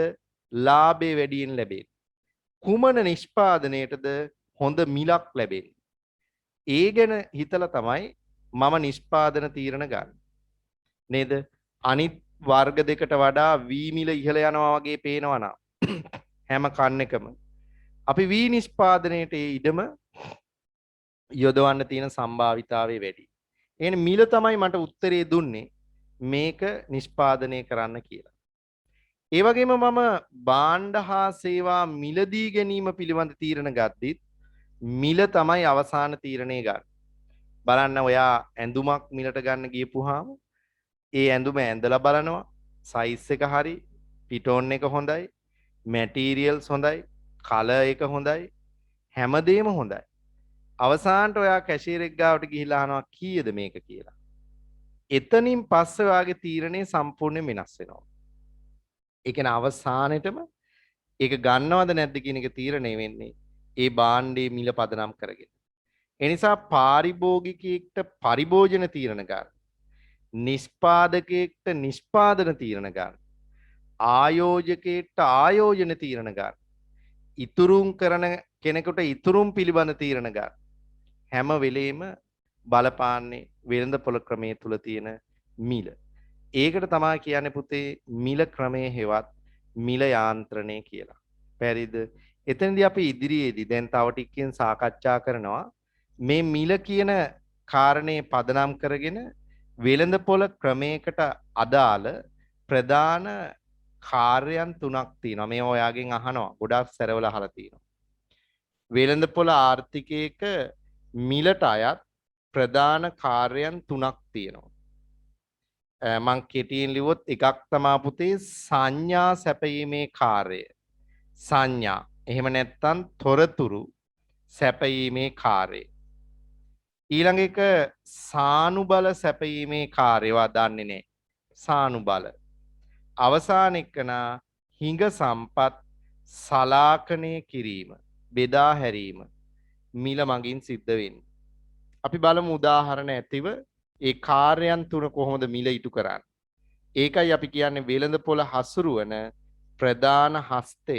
ලාභය වැඩියෙන් ලැබෙන්නේ? කුමන නිෂ්පාදනයටද හොඳ මිලක් ලැබෙන්නේ? ඒ ගැන හිතලා තමයි මම නිෂ්පාදන තීරණ ගන්න. නේද? අනිත් වර්ග දෙකට වඩා වී මිල ඉහළ යනවා වගේ පේනවා නම් හැම කන්න එකම අපි වී නිෂ්පාදනයේට ඒ ඉඩම යොදවන්න තියෙන සම්භාවිතාවය වැඩි. එහෙනම් මිල තමයි මට උත්තරේ දුන්නේ මේක නිෂ්පාදනය කරන්න කියලා. ඒ වගේම මම භාණ්ඩ හා සේවා මිලදී ගැනීම පිළිබඳ තීරණ ගත්තත් මිල තමයි අවසාන තීරණය ගන්න. බලන්න ඔයා ඇඳුමක් මිලට ගන්න ගියපුවාම ඒ ඇඳුම ඇඳලා බලනවා සයිස් එක හරි පිටෝන් එක හොඳයි මැටීරියල්ස් හොඳයි කලර් එක හොඳයි හැමදේම හොඳයි. අවසානට ඔයා කැෂියරෙක් ගාවට ගිහිල්ලා අහනවා කීයද මේක කියලා. එතනින් පස්සේ ඔයාගේ තීරණය සම්පූර්ණයෙන් වෙනස් වෙනවා. ඒ කියන්නේ අවසානෙටම ඒක ගන්නවද නැද්ද කියන එක තීරණය වෙන්නේ ඒ භාණ්ඩයේ මිල පදනම් කරගෙන. ඒ නිසා පාරිභෝගිකයෙක්ට පරිභෝජන තීරණ ගන්න. නිෂ්පාදකයෙක්ට නිෂ්පාදන තීරණ ගන්න. ආයෝජකයෙක්ට ආයෝජන තීරණ ගන්න. ඉතුරුම් කරන කෙනෙකුට ඉතුරුම් පිළිබඳ තීරණ ගන්න. හැම වෙලේම බලපාන්නේ වෙළඳපොළ ක්‍රමයේ තුල තියෙන මිල. ඒකට තමයි කියන්නේ පුතේ මිල ක්‍රමයේ හෙවත් මිල යාන්ත්‍රණය කියලා. පැහැදිලිද? එතනදී අපි ඉදිරියේදී දැන් තව ටිකකින් සාකච්ඡා කරනවා මේ මිල කියන කාරණේ පදනම් කරගෙන වෙළඳපොළ ක්‍රමයකට අදාළ ප්‍රධාන කාර්යයන් තුනක් තියෙනවා. මේ ඔයාගෙන් අහනවා. ගොඩාක් සැරවල අහලා තියෙනවා. වෙළඳපොළ ආර්ථිකයක මිලට අයත් ප්‍රධාන කාර්යයන් තුනක් තියෙනවා. මං කෙටියෙන් ලිව්වොත් එකක් තමා පුතේ සංඥා සැපයීමේ කාර්යය. සංඥා. එහෙම නැත්නම් තොරතුරු සැපයීමේ කාර්යය. ඊළඟ එක සානුබල සැපයීමේ කාර්යවා දන්නේ නැහැ. සානුබල. අවසාන එකන හිඟ සම්පත් සලාකණය කිරීම, බෙදා හැරීම මිල මගින් සිද්ධ වෙන්නේ. අපි බලමු උදාහරණ ඇතිව ඒ කාර්යයන් තුන කොහොමද මිල ඉටු කරන්නේ. ඒකයි අපි කියන්නේ වෙළඳපොළ හසුරුවන ප්‍රධාන හස්තය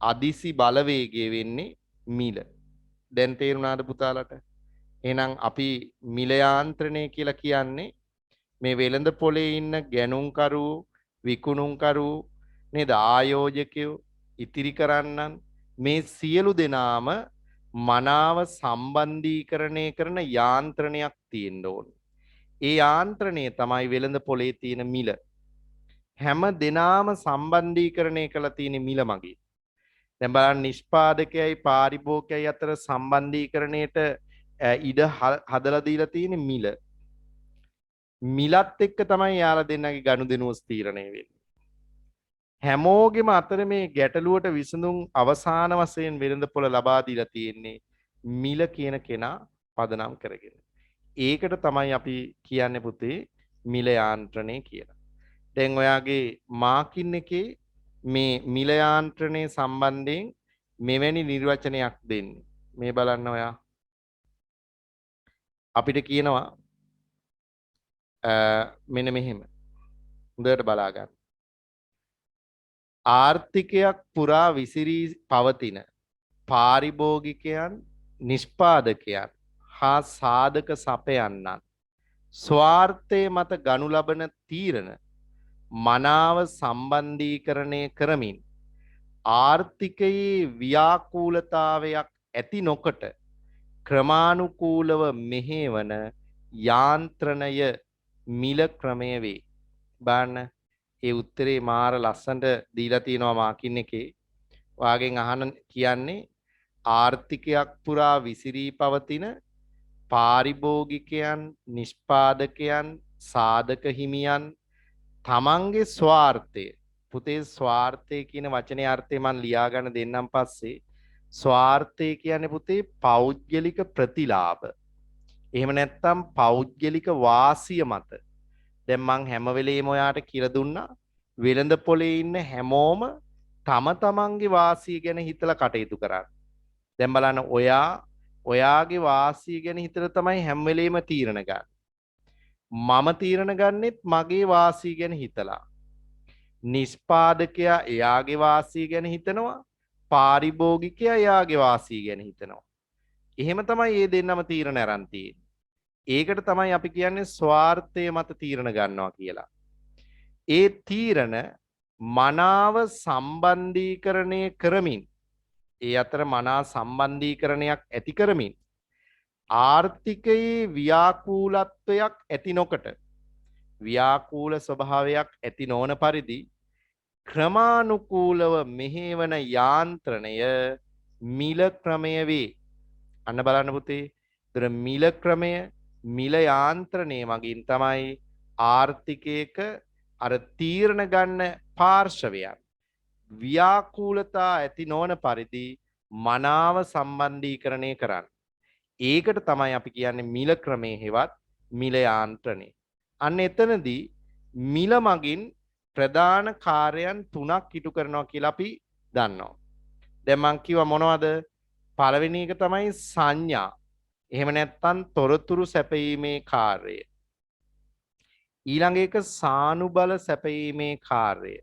අදිසි බලවේගය වෙන්නේ මිල. දැන් තේරුණාද පුතාලට? එහෙනම් අපි මිල යාන්ත්‍රණය කියලා කියන්නේ මේ වෙළඳපොලේ ඉන්න ගැනුම්කරු විකුණුම්කරු නේද ආයෝජකයෝ ඉතිරි කරන්නන් මේ සියලු දෙනාම මනාව සම්බන්ධීකරණය කරන යාන්ත්‍රණයක් තියෙන්න ඕන. ඒ යාන්ත්‍රණය තමයි වෙළඳපොලේ තියෙන මිල. හැම දෙනාම සම්බන්ධීකරණය කළ තියෙන මිල මගින්. දැන් බලන්න නිෂ්පාදකයයි පාරිභෝගිකයයි අතර සම්බන්ධීකරණයට ඉඩ හදලා දීලා තියෙන මිල. මිලත් එක්ක තමයි යාලා දෙන්නගේ ගනුදෙනුව තීරණය වෙන්නේ. හැමෝගෙම අතර මේ ගැටලුවට විසඳුම් අවසාන වශයෙන් වෙළඳපොළ ලබා දීලා තියෙන්නේ මිල කියන කෙනා පදනම් කරගෙන. ඒකට තමයි අපි කියන්නේ පුතේ මිල යාන්ත්‍රණය කියලා. දැන් ඔයාගේ මාකින් එකේ මේ මිල යාන්ත්‍රණය සම්බන්ධයෙන් මෙවැනි නිර්වචනයක් දෙන්නේ. මේ බලන්න ඔයා. අපිට කියනවා මෙන්න මෙහෙම. හොඳට බලා ගන්න. ආර්ථිකයක් පුරා විසිරී පවතින පාරිභෝගිකයන් නිෂ්පාදකයන් හා සාධක සපයන්නන් ස්වාර්ථය මත ගනු ලබන තීරණ මනාව සම්බන්ධීකරණය කරමින් ආර්ථිකයේ ව්‍යාකූලතාවයක් ඇති නොකොට ක්‍රමානුකූලව මෙහෙවන යාන්ත්‍රණය මිල ක්‍රමය වේ. බලන්න ඒ උත්තරේ මාර ලස්සනට දීලා තියෙනවා මාකින් එකේ. වාගෙන් අහන කියන්නේ ආර්ථිකයක් පුරා විසිරී පවතින පාරිභෝගිකයන් නිෂ්පාදකයන් සාධක හිමියන් තමන්ගේ ස්වාර්ථය පුතේ ස්වාර්ථය කියන වචනේ අර්ථය මම ලියා ගන්න දෙන්නම් පස්සේ ස්වාර්ථය කියන්නේ පුතේ පෞද්ගලික ප්‍රතිලාභ එහෙම නැත්නම් පෞද්ගලික වාසිය මත දැන් මං හැම වෙලේම ඔයාට කියලා දුන්නා වෙළඳ පොලේ ඉන්න හැමෝම තම තමන්ගේ වාසිය ගැන හිතලා කටයුතු කරන්න. දැන් බලන්න ඔයාගේ වාසිය ගැන හිතලා තමයි හැම වෙලේම තීරණ ගන්න. මම තීරණ ගන්නෙත් මගේ වාසිය ගැන හිතලා. නිෂ්පාදකයා එයාගේ වාසිය ගැන හිතනවා. පාරිභෝගිකයා එයාගේ වාසිය ගැන හිතනවා. එහෙම තමයි මේ දෙන්නම තීරණ අරන් තියෙන්නේ. ඒකට තමයි අපි කියන්නේ ස්වාර්ථය මත තීරණ ගන්නවා කියලා. ඒ තීරණ මනාව සම්බන්ධීකරණය කරමින් ඒ අතර මනා සම්බන්ධීකරණයක් ඇති කරමින් ආර්ථිකයේ ව්‍යාකූලත්වයක් ඇති නොකොට ව්‍යාකූල ස්වභාවයක් ඇති නොවන පරිදි ක්‍රමානුකූලව මෙහෙවන යාන්ත්‍රණය මිල ක්‍රමය වේ. අන්න බලන්න පුතේ. ඒතර මිල ක්‍රමය මිල යාන්ත්‍රණය මගින් තමයි ආර්ථිකයක අර තීරණ ගන්න පාර්ශවයන් ව්‍යාකූලතා ඇති නොවන පරිදි මනාව සම්බන්ධීකරණය කරන්න. ඒකට තමයි අපි කියන්නේ මිල ක්‍රමයේ හෙවත් මිල යාන්ත්‍රණය. අන්න එතනදී මිල මගින් ප්‍රධාන කාර්යයන් තුනක් ඉටු කරනවා කියලා අපි දන්නවා. දැන් මං කිව්වා මොනවද? පළවෙනි එක තමයි සංඥා. එහෙම නැත්නම් තොරතුරු සැපයීමේ කාර්යය. ඊළඟ එක සානුබල සැපයීමේ කාර්යය.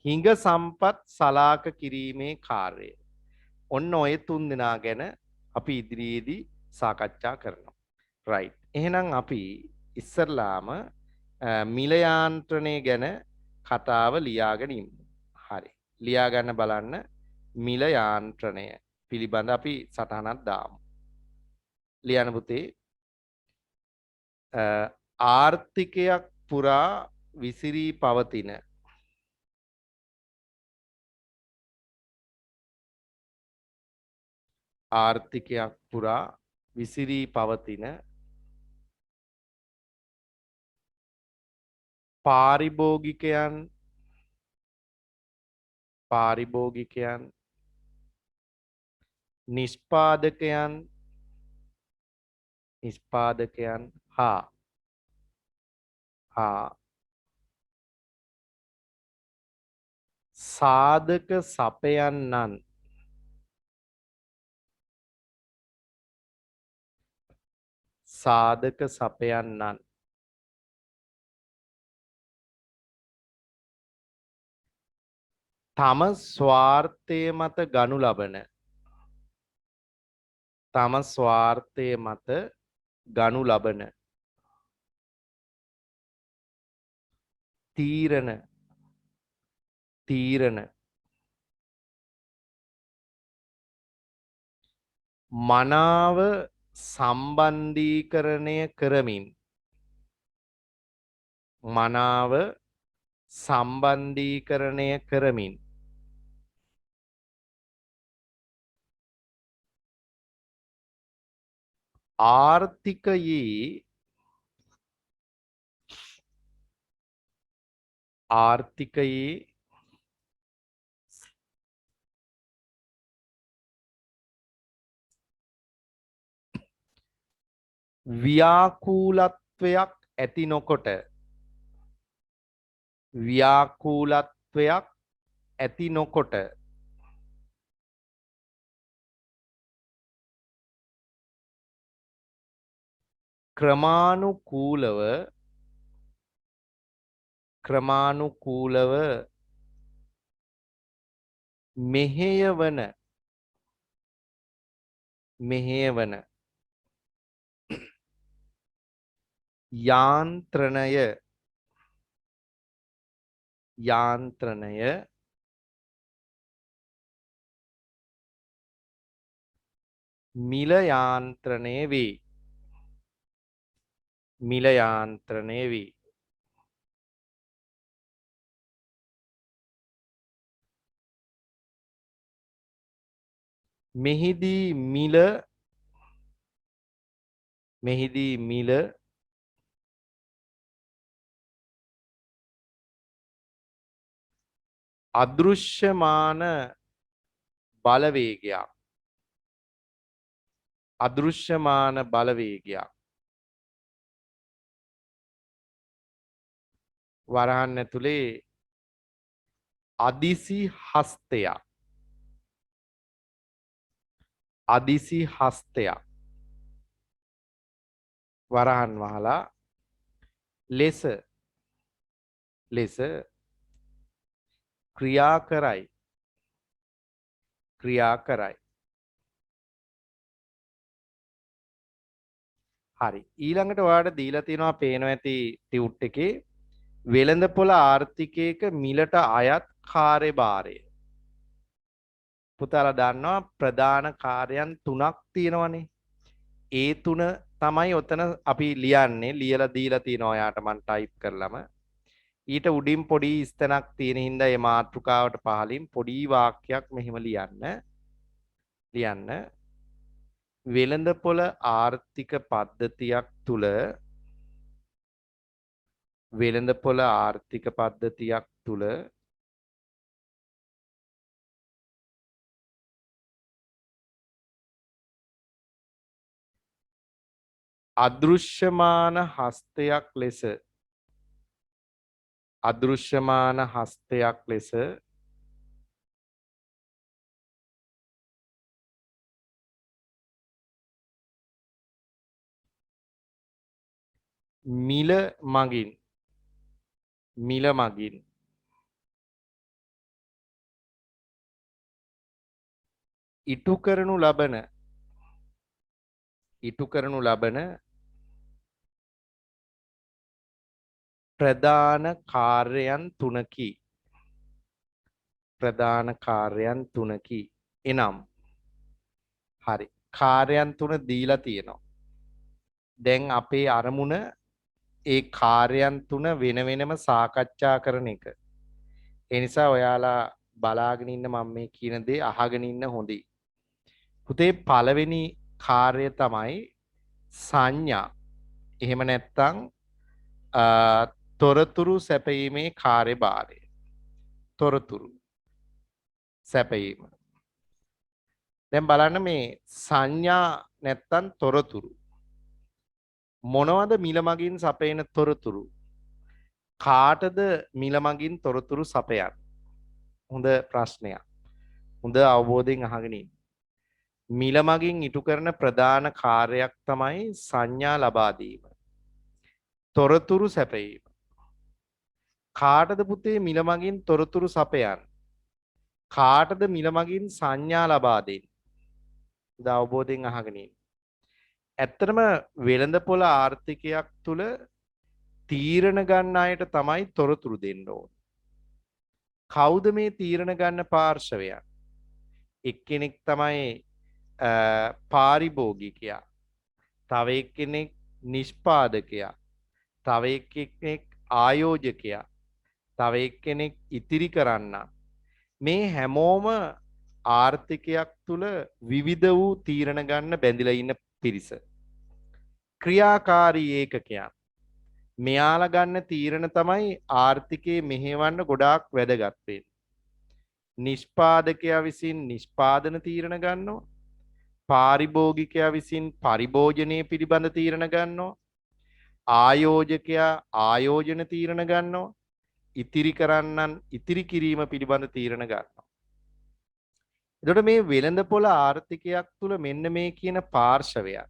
හිඟ සම්පත් සලාක කිරීමේ කාර්යය. ඔන්න ඔය තුන් දෙනා ගැන අපි ඉදිරියේදී සාකච්ඡා කරනවා. right. එහෙනම් අපි ඉස්සරලාම මිල යාන්ත්‍රණය ගැන කතාව ලියාගෙන ඉමු. හරි. ලියා ගන්න බලන්න මිල යාන්ත්‍රණය පිළිබඳ අපි සටහනක් දාමු. ලියන්න පුතේ. ආර්ථිකයක් පුරා විසිරී පවතින ආර්ථිකයක් පුරා විසිරී පවතින පාරිභෝගිකයන් නිෂ්පාදකයන් හා සාධක සපයන්නන් තම ස්වාර්ථය මත ගනු ලබන තීරණ මනාව සම්බන්ධීකරණය කරමින් සම්බන්ධීකරණය කරමින් ආර්ථිකයේ ව්‍යාකූලත්වයක් ඇති නොකොට ව්‍යාකූලත්වයක් ඇති නොකොට ක්‍රමානුකූලව මෙහෙයවන යාන්ත්‍රණය මිල යාන්ත්‍රණය වේ. මෙහිදී මිල අදෘශ්‍යමාන බලවේගයක් වරහන් ඇතුලේ අදිසි හස්තයක් වරහන් වහලා ලෙස ක්‍රියා කරයි. හරි. ඊළඟට ඔයාලට දීලා තියෙනවා පේනවා ඇති ටියුට් එකේ වෙළඳපොළ ආර්ථිකයක මිලට අයත් කාර්යභාරය. පුතාලා දන්නවා ප්‍රධාන කාර්යයන් 3ක් තියෙනවනේ. ඒ 3 තමයි ඔතන අපි ලියන්නේ. ලියලා දීලා තියෙනවා ඔයාට මම ටයිප් කරලම. ඊට උඩින් පොඩි ස්තනක් තියෙන හින්දා මේ මාතෘකාවට පහලින් පොඩි වාක්‍යයක් මෙහෙම ලියන්න. වෙළඳපොළ ආර්ථික පද්ධතියක් තුල අදෘශ්‍යමාන හස්තයක් ලෙස මිල මගින් ඉටු කරනු ලබන ප්‍රධාන කාර්යයන් තුනකි. එනම් හරි. කාර්යයන් තුන දීලා තියෙනවා. දැන් අපේ අරමුණ ඒ කාර්යයන් තුන වෙන වෙනම සාකච්ඡා කරන එක. ඒ නිසා ඔයාලා බලාගෙන ඉන්න මම මේ කියන දේ අහගෙන ඉන්න හොඳයි. පුතේ පළවෙනි කාර්යය තමයි සංඥා. එහෙම නැත්නම් තොරතුරු සැපයීමේ කාර්යභාරය. තොරතුරු සැපයීම. දැන් බලන්න මේ සංඥා නැත්නම් තොරතුරු මොනවද මිල මගින් සපයන තොරතුරු? කාටද මිල මගින් තොරතුරු සපයන්නේ? හොඳ ප්‍රශ්නයක්. හොඳ අවබෝධයෙන් අහගෙන ඉන්න. මිල මගින් ඉටු කරන ප්‍රධාන කාර්යයක් තමයි සංඥා ලබා දීම. තොරතුරු සැපයීම. කාටද පුතේ මිල මගින් තොරතුරු සපයන්නේ? කාටද මිල මගින් සංඥා ලබා දෙන්නේ? හොඳ අවබෝධයෙන් අහගෙන ඉන්න. ඇත්තටම වෙළඳපොළ ආර්ථිකයක් තුල තීරණ ගන්න අයට තමයි තොරතුරු දෙන්න ඕනේ. කවුද මේ තීරණ ගන්න පාර්ශවයන්? එක්කෙනෙක් තමයි පාරිභෝගිකයා. තව එක්කෙනෙක් නිෂ්පාදකයා. තව එක්කෙනෙක් ආයෝජකයා. තව එක්කෙනෙක් ඉතිරි කරන්න. මේ හැමෝම ආර්ථිකයක් තුල විවිධ වූ තීරණ ගන්න බැඳිලා ඉන්න පිරිස. ක්‍රියාකාරී ඒකකයන්. මෙයාලා ගන්න තීරණ තමයි ආර්ථිකයේ මෙහෙවන්න ගොඩාක් වැදගත් වෙන්නේ. නිෂ්පාදකයා විසින් නිෂ්පාදන තීරණ ගන්නවා. පාරිභෝගිකයා විසින් පරිභෝජනයේ පිළිබඳ තීරණ ගන්නවා. ආයෝජකයා ආයෝජන තීරණ ගන්නවා. ඉතිරි කරන්නන් ඉතිරි කිරීම පිළිබඳ තීරණ ගන්නවා. එතකොට මේ වෙළඳපොළ ආර්ථිකයක් තුල මෙන්න මේ කියන පාර්ශවයන්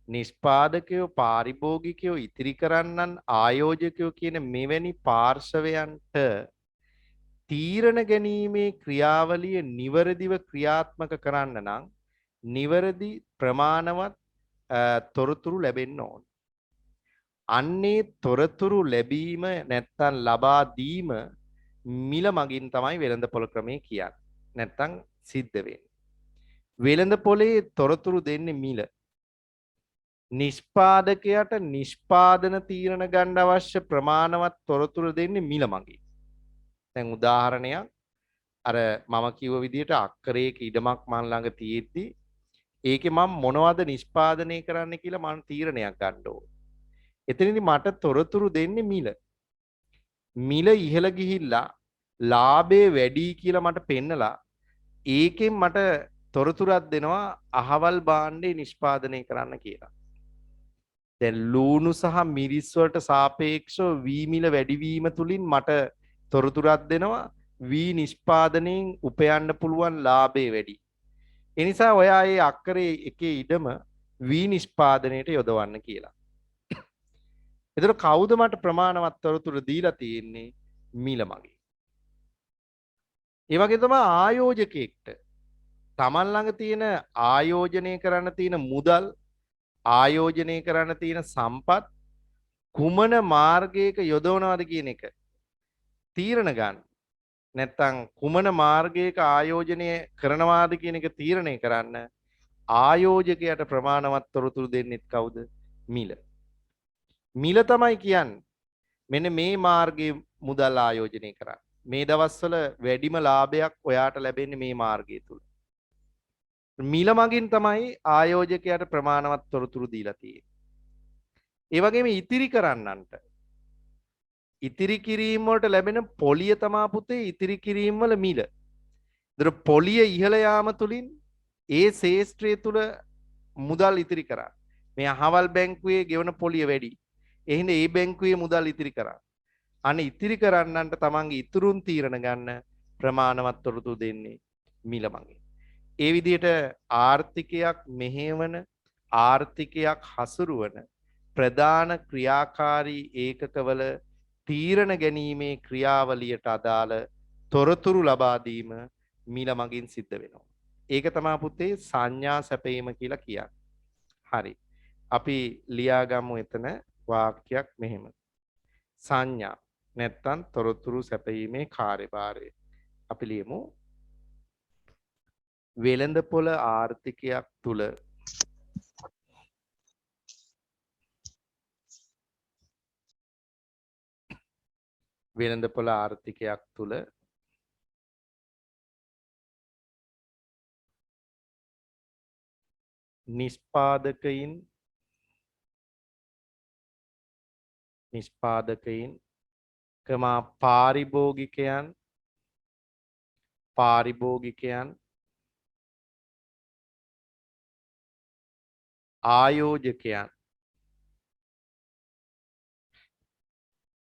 නිෂ්පාදකයෝ පාරිභෝගිකයෝ ඉතිරි කරන්නන් ආයෝජකයෝ කියන මෙවැනි පාර්ශවයන්ට තීරණ ගැනීමේ ක්‍රියාවලිය නිවැරදිව ක්‍රියාත්මක කරන්න නම් නිවැරදි ප්‍රමාණවත් තොරතුරු ලැබෙන්න ඕන. අන්නේ තොරතුරු ලැබීම නැත්තම් ලබා දීම මිල මගින් තමයි වෙළඳපොළ ක්‍රමය කියන්නේ. නැත්තම් සිද්ධ වෙන්නේ. වෙළඳපොලේ තොරතුරු දෙන්නේ මිල. නිෂ්පාදකයාට නිෂ්පාදන තීරණ ගන්න අවශ්‍ය ප්‍රමාණවත් තොරතුරු දෙන්නේ මිල මගින්. දැන් උදාහරණයක් අර මම කිව්ව විදිහට අක්කරයක ඉඩමක් මන් ළඟ තියෙද්දි ඒකේ මම මොනවද නිෂ්පාදනය කරන්න කියලා මම තීරණයක් ගන්න ඕන. එතනදී මට තොරතුරු දෙන්නේ මිල. මිල ඉහළ ගිහිල්ලා ලාභය වැඩි කියලා මට පෙන්නලා ඒකෙන් මට තොරතුරක් දෙනවා අහවල් භාණ්ඩේ නිෂ්පාදනය කරන්න කියලා. දැන් ලූණු සහ මිරිස් වලට සාපේක්ෂව වී මිල වැඩිවීම තුලින් මට තොරතුරක් දෙනවා වී නිෂ්පාදනයෙන් උපයන්න පුළුවන් ලාභය වැඩි. ඒ නිසා ඔයා ඒ අක්කරේ එකේ ඉඩම වී නිෂ්පාදනයට යොදවන්න කියලා. එතකොට කවුද මට ප්‍රමාණවත් තොරතුරු දීලා තියෙන්නේ? මිල මගේ. ඒ වගේ තමයි ආයෝජකයෙක්ට තමන් ළඟ තියෙන ආයෝජනය කරන්න තියෙන මුදල් ආයෝජනය කරන්න තියෙන සම්පත් කුමන මාර්ගයක යොදවනවද කියන එක තීරණ ගන්න. නැත්තම් කුමන මාර්ගයක ආයෝජනය කරනවාද කියන එක තීරණය කරන්න ආයෝජකයට ප්‍රමාණවත් තොරතුරු දෙන්නෙත් කවුද? මිල. මිල තමයි කියන්නේ මෙන්න මේ මාර්ගයේ මුදල් ආයෝජනය කරන්න. මේ දවස්වල වැඩිම ලාභයක් ඔයාට ලැබෙන්නේ මේ මාර්ගය තුල. මිල මගින් තමයි ආයෝජකයාට ප්‍රමාණවත් තොරතුරු දීලා තියෙන්නේ. ඒ වගේම ඉතිරි කරන්නන්ට ඉතිරි කිරීම වලට ලැබෙන පොලිය තමා පුතේ ඉතිරි කිරීම වල මිල. ඒතර පොලිය ඉහළ යාම තුලින් ඒ ශේෂ්ත්‍රය තුල මුදල් ඉතිරි කරා. මේ අහවල් බැංකුවේ ගෙවන පොලිය වැඩි. ඒ හින්දා ඒ බැංකුවේ මුදල් ඉතිරි කරා. අනේ ඉතිරි කරන්නන්ට තමන්ගේ ඉතුරුන් තීරණ ගන්න ප්‍රමාණවත් තොරතුරු දෙන්නේ මිල මගින්. ඒ විදිහට ආර්ථිකයක් මෙහෙවන ආර්ථිකයක් හසුරුවන ප්‍රධාන ක්‍රියාකාරී ඒකකවල තීරණ ගැනීමේ ක්‍රියාවලියට අදාළ තොරතුරු ලබා දීම මිල මගින් සිද්ධ වෙනවා. ඒක තමයි පුතේ සංඥා සැපයීම කියලා කියන්නේ. හරි. අපි ලියාගමු එතන වාක්‍යයක් මෙහෙම. සංඥා නැත්තම් තොරතුරු සැපයීමේ කාර්යභාරය. අපි ලියමු වෙළඳපොළ ආර්ථිකයක් තුල වෙළඳපොළ ආර්ථිකයක් තුල නිෂ්පාදකයින් කමා පාරිභෝගිකයන්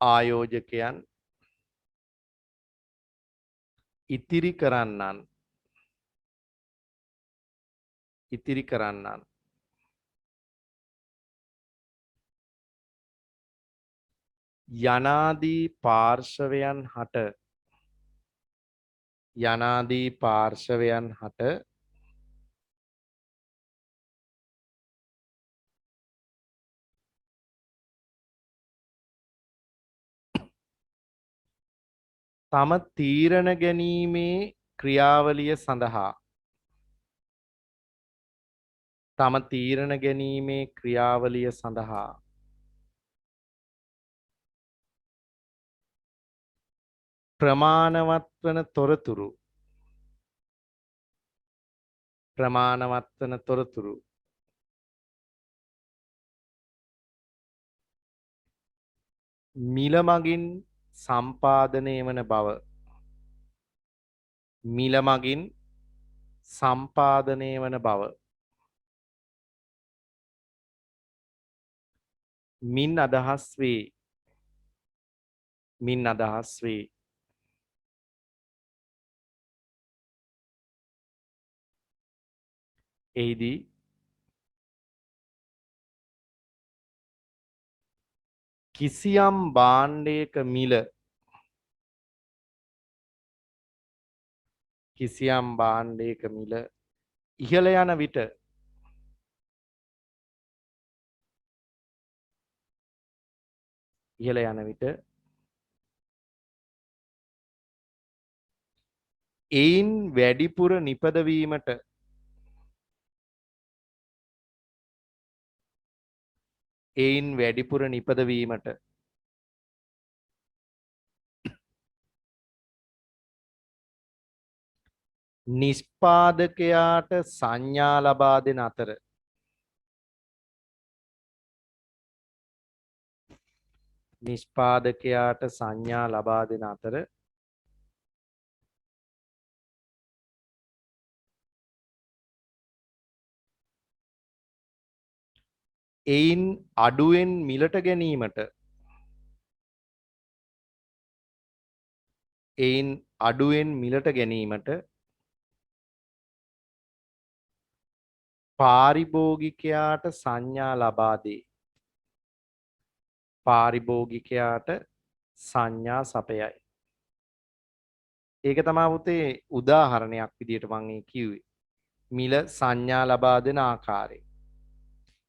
ආයෝජකයන් ඉතිරි කරන්නන් යනාදී පාර්ශවයන් හට තම තීරණ ගැනීමේ ක්‍රියාවලිය සඳහා ප්‍රමාණවත් වන තොරතුරු ප්‍රමාණවත් වන තොරතුරු මිල මගින් සම්පාදනය වන බව මිල මගින් සම්පාදනය වන බව මින් අදහස් වේ මින් අදහස් වේ එහිදී කිසියම් භාණ්ඩයක මිල කිසියම් භාණ්ඩයක මිල ඉහළ යන විට ඉහළ යන විට එයින් වැඩිපුර නිපදවීමට එයින් වැඩිපුර නිපදවීමට නිෂ්පාදකයාට සංඥා ලබා දෙන අතර නිෂ්පාදකයාට සංඥා ලබා දෙන අතර එයින් අඩුවෙන් මිලට ගැනීමට එයින් අඩුවෙන් මිලට ගැනීමට පාරිභෝගිකයාට සංඥා ලබා දේ. පාරිභෝගිකයාට සංඥා සපයයි. ඒක තමයි පුතේ උදාහරණයක් විදියට මම ඒ කිව්වේ. මිල සංඥා ලබා දෙන ආකාරය.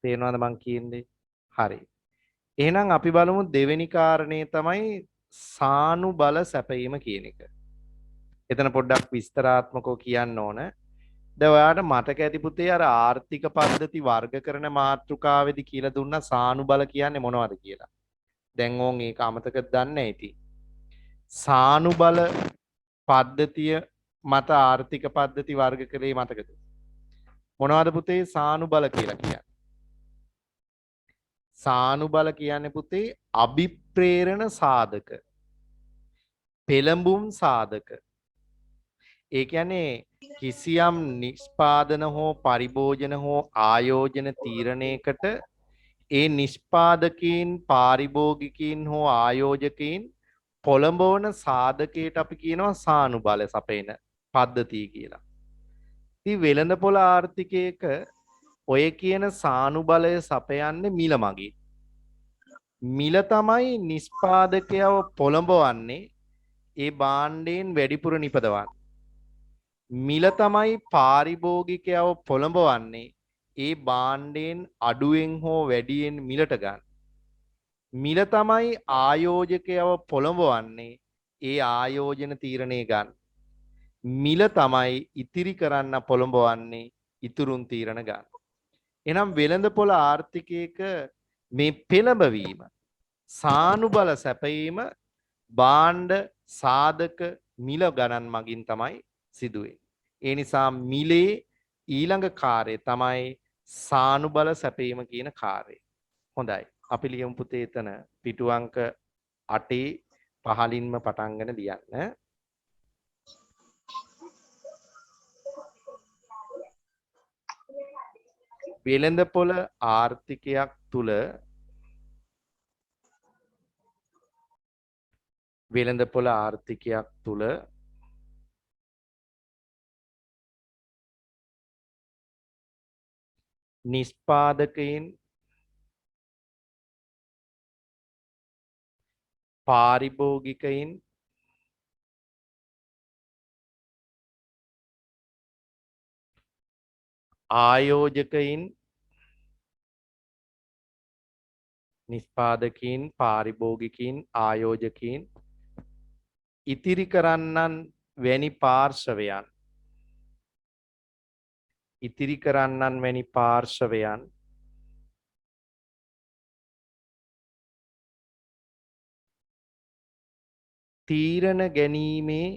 තේරෙනවද මං කියන්නේ? හරි. එහෙනම් අපි බලමු දෙවෙනි කාරණේ තමයි සානුබල සැපයීම කියන එක. එතන පොඩ්ඩක් විස්තරාත්මකව කියන්න ඕන. දැන් ඔයාලට මතක ඇති පුතේ අර ආර්ථික පද්ධති වර්ග කරන මාතෘකාවේදී කියලා දුන්නා සානුබල කියන්නේ මොනවද කියලා. දැන් ඕන් ඒක අමතකද දන්නේ නැති. සානුබල පද්ධතිය මත ආර්ථික පද්ධති වර්ග කළේ මතකද? මොනවද පුතේ සානුබල කියලා කියන්නේ? සානුබල කියන්නේ පුතේ අභිප්‍රේරණ සාධක. පෙළඹුම් සාධක. ඒ කියන්නේ කිසියම් නිෂ්පාදන හෝ පරිභෝජන හෝ ආයෝජන තීරණයකට ඒ නිෂ්පාදකීන් පාරිභෝගිකීන් හෝ ආයෝජකයින් පොළඹවන සාධකයට අපි කියනවා සානුබල සපයන පද්ධතිය කියලා. ඉතින් වෙළඳපොළ ආර්ථිකයක ඔය කියන සානුබලය සපයන්නේ මිල මගින්. මිල තමයි නිෂ්පාදකයව පොළඹවන්නේ ඒ භාණ්ඩයෙන් වැඩිපුර නිපදවන්න. මිල තමයි පාරිභෝගිකයව පොළඹවන්නේ ඒ භාණ්ඩයෙන් අඩුවෙන් හෝ වැඩියෙන් මිලට ගන්න. මිල තමයි ආයෝජකයව පොළඹවන්නේ ඒ ආයෝජන තීරණය ගන්න. මිල තමයි ඉතිරි කරන්න පොළඹවන්නේ ඉතුරුන් තීරණ ගන්න. එනම් වෙළඳපොළ ආර්ථිකයක මේ පෙළඹවීම සානුබල සැපයීම භාණ්ඩ සාධක මිල ගණන් මගින් තමයි සිදුවේ. ඒ නිසා මිලේ ඊළඟ කාර්යය තමයි සානුබල සැපයීම කියන කාර්යය. හොඳයි. අපි ලියමු පුතේ එතන පිටු අංක 8 පහලින්ම පටන්ගෙන ලියන්න. වෙළඳපොළ ආර්ථිකයක් තුල වෙළඳපොළ ආර්ථිකයක් තුල නිෂ්පාදකයින් පාරිභෝගිකයින් ආයෝජකයින් නිෂ්පාදකයින් පාරිභෝගිකයින් ආයෝජකයින් ඉතිරි කරන්නන් වැනි පාර්ශවයන් ඉතිරි කරන්නන් වැනි පාර්ශවයන් තීරණ ගැනීමේ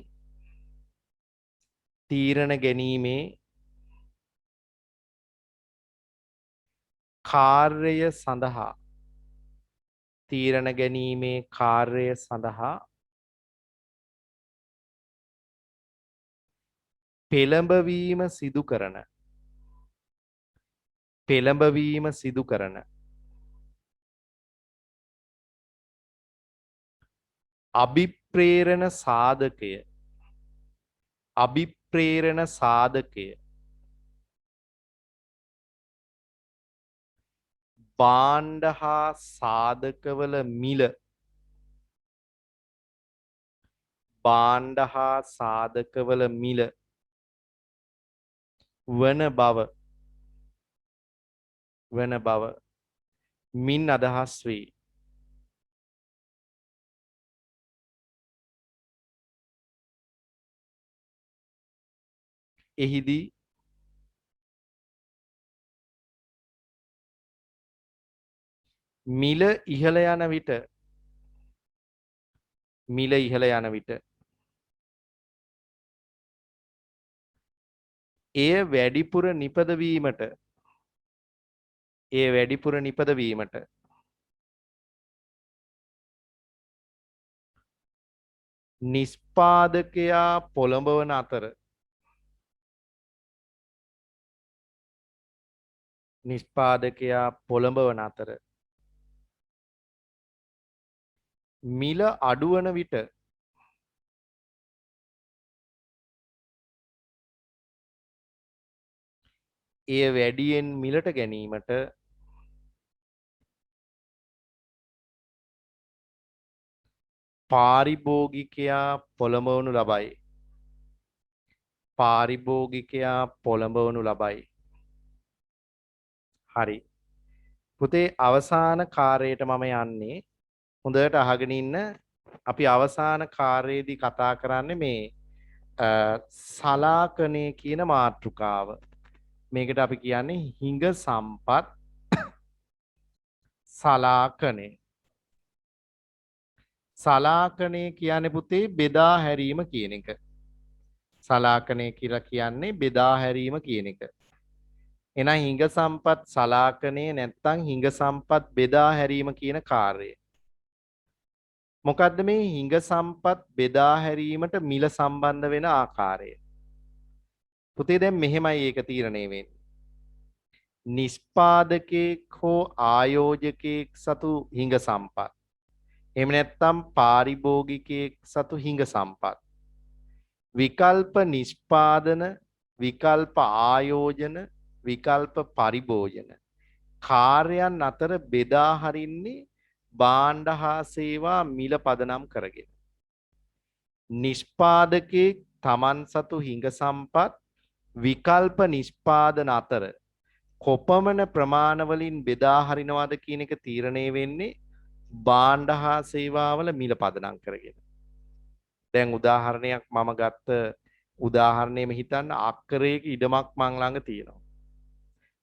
කාර්යය සඳහා පෙළඹවීම සිදු කරන අභිප්‍රේරණ සාධකය භාණ්ඩ හා සාධකවල මිල වන බව මින් අදහස් වේ. එහිදී මිල ඉහළ යන විට එය වැඩිපුර නිපදවීමට නිෂ්පාදකයා පොළඹවන අතර මිල අඩුවන විට එය වැඩියෙන් මිලට ගැනීමට පාරිභෝගිකයා පොළඹවනු ලබයි. හරි. පුතේ අවසාන කාර්යයට මම යන්නේ. හොඳට අහගෙන ඉන්න. අපි අවසාන කාර්යයේදී කතා කරන්නේ මේ සලාකණය කියන මාතෘකාව. මේකට අපි කියන්නේ හිඟ සම්පත් සලාකණය. සලාකණය කියන්නේ පුතේ බෙදා හැරීම කියන එක. සලාකණය කියලා කියන්නේ බෙදා හැරීම කියන එක. එහෙනම් හිඟ සම්පත් සලාකණය නැත්නම් හිඟ සම්පත් බෙදා හැරීම කියන කාර්යය. මොකද්ද මේ හිඟ සම්පත් බෙදා හැරීමට මිල සම්බන්ධ වෙන ආකාරය? පුතේ දැන් මෙහෙමයි ඒක තීරණය වෙන්නේ. නිෂ්පාදකෙක් හෝ ආයෝජකෙක් සතු හිඟ සම්පත්. එහෙම නැත්නම් පාරිභෝගිකයෙක් සතු හිඟ සම්පත්. විකල්ප නිෂ්පාදන, විකල්ප ආයෝජන, විකල්ප පරිභෝජන කාර්යයන් අතර බෙදා හරින්නේ භාණ්ඩ හා සේවා මිල පදනම් කරගෙන. නිෂ්පාදකයෙක් තමන් සතු හිඟ සම්පත් විකල්ප නිෂ්පාදන අතර කොපමණ ප්‍රමාණවලින් බෙදා හරිනවද කියන එක තීරණය වෙන්නේ භාණ්ඩ හා සේවාවල මිල පදනම් කරගෙන. දැන් උදාහරණයක් මම ගත්ත උදාහරණයෙම හිතන්න අක්කරයක ඉඩමක් මං ළඟ තියෙනවා.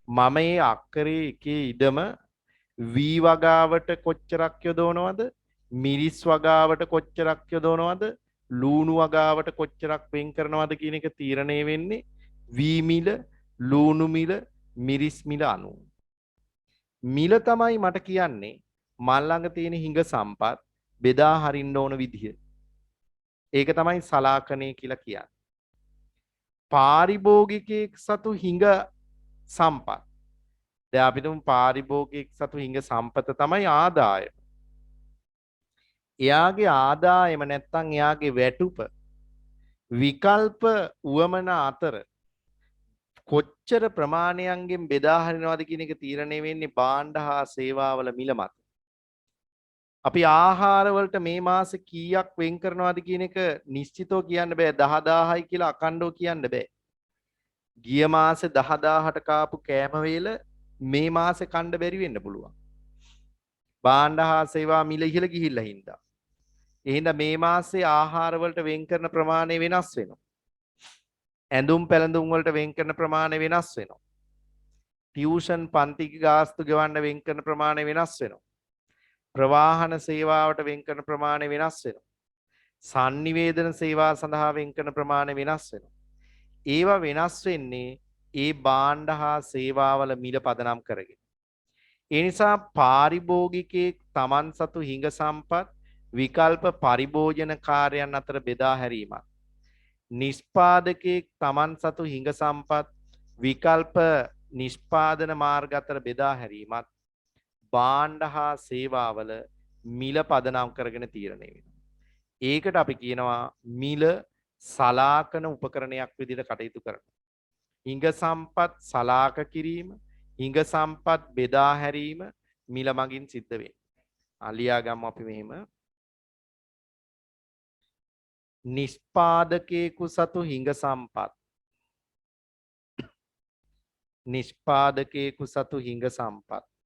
මම මේ අක්කරයේ එකේ ඉඩම V වගාවට කොච්චරක් යොදවනවද? මිරිස් වගාවට කොච්චරක් යොදවනවද? ලූණු වගාවට කොච්චරක් වෙන් කරනවද කියන එක තීරණය වෙන්නේ V මිල, ලූණු මිල, මිරිස් මිල අනුව. මිල තමයි මට කියන්නේ මල් ළඟ තියෙන හිඟ සම්පත් බෙදා හරින්න ඕන විදිය. ඒක තමයි සලාකණය කියලා කියන්නේ. පාරිභෝගිකයෙක් සතු හිඟ සම්පත්. දැන් අපි තුමු පාරිභෝගිකයෙක් සතු හිඟ සම්පත තමයි ආදායම. එයාගේ ආදායම නැත්තම් එයාගේ වැටුප විකල්ප උවමනා අතර කොච්චර ප්‍රමාණයන්ගෙන් බෙදා හරිනවද කියන එක තීරණය වෙන්නේ භාණ්ඩ හා සේවාවල මිල මත. අපි ආහාර වලට මේ මාසේ කීයක් වෙන් කරනවද කියන එක නිශ්චිතව කියන්න බෑ. 10000යි කියලා අකණ්ඩව කියන්න බෑ. ගිය මාසේ 10000ට කාපු කෑම වේල මේ මාසේ කන්න බැරි වෙන්න පුළුවන්. භාණ්ඩ හා සේවා මිල ඉහළ ගිහිල්ලා හින්දා. එහෙනම් මේ මාසේ ආහාර වලට වෙන් කරන ප්‍රමාණය වෙනස් වෙනවා. ඇඳුම් පැළඳුම් වලට වෙන් කරන ප්‍රමාණය වෙනස් වෙනවා. ටියුෂන් පන්ති ගාස්තු ගෙවන්න වෙන් කරන ප්‍රමාණය වෙනස් වෙනවා. ප්‍රවාහන සේවාවට වෙන් කරන ප්‍රමාණය වෙනස් වෙනවා. sannivedana සේවා සඳහා වෙන් කරන ප්‍රමාණය වෙනස් වෙනවා. ඒවා වෙනස් වෙන්නේ ඒ භාණ්ඩ හා සේවාවල මිල පදනම් කරගෙන. ඒ නිසා පාරිභෝගිකයෙක් තමන් සතු හිඟ සම්පත් විකල්ප පරිභෝජන කාර්යයන් අතර බෙදා හැරීමත් නිෂ්පාදකයෙක් තමන් සතු හිඟ සම්පත් විකල්ප නිෂ්පාදන මාර්ග අතර බෙදා හැරීමත් භාණ්ඩ හා සේවාවල මිල පදනම් කරගෙන තීරණය වෙනවා. ඒකට අපි කියනවා මිල සලාකන උපකරණයක් විදිහට කටයුතු කරනවා. හිඟ සම්පත් සලාක කිරීම, හිඟ සම්පත් බෙදා හැරීම මිල මගින් සිද්ධ වෙන්නේ. අලියා ගමු අපි මෙහෙම. නිෂ්පාදකයෙකු සතු හිඟ සම්පත්. නිෂ්පාදකයෙකු සතු හිඟ සම්පත්.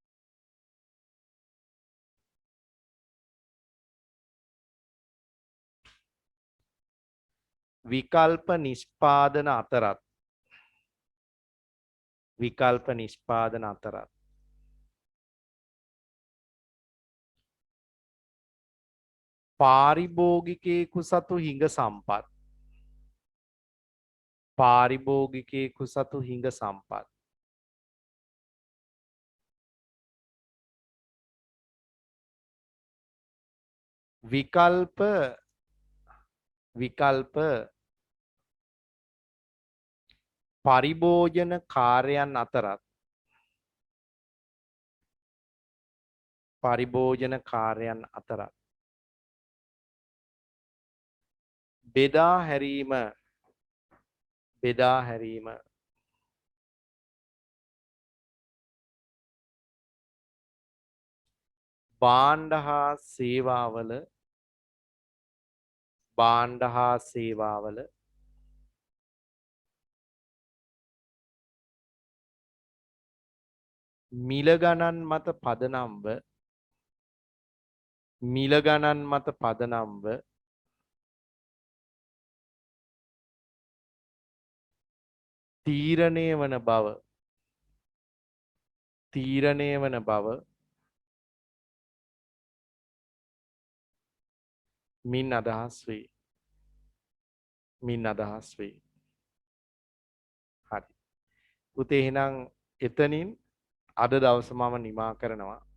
විකල්ප නිෂ්පාදන අතරත් විකල්ප නිෂ්පාදන අතරත් පාරිභෝගිකයෙකු සතු හිඟ සම්පත් පාරිභෝගිකයෙකු සතු හිඟ සම්පත් විකල්ප පරිභෝජන කාර්යයන් අතරත් බෙදා හැරීම භාණ්ඩ හා සේවාවල මිල ගණන් මත පදනම්ව තීරණය වන බව මින් අදහස් වේ. හරි. පුතේ එහෙනම් එතනින් අද දවස මම නිමා කරනවා.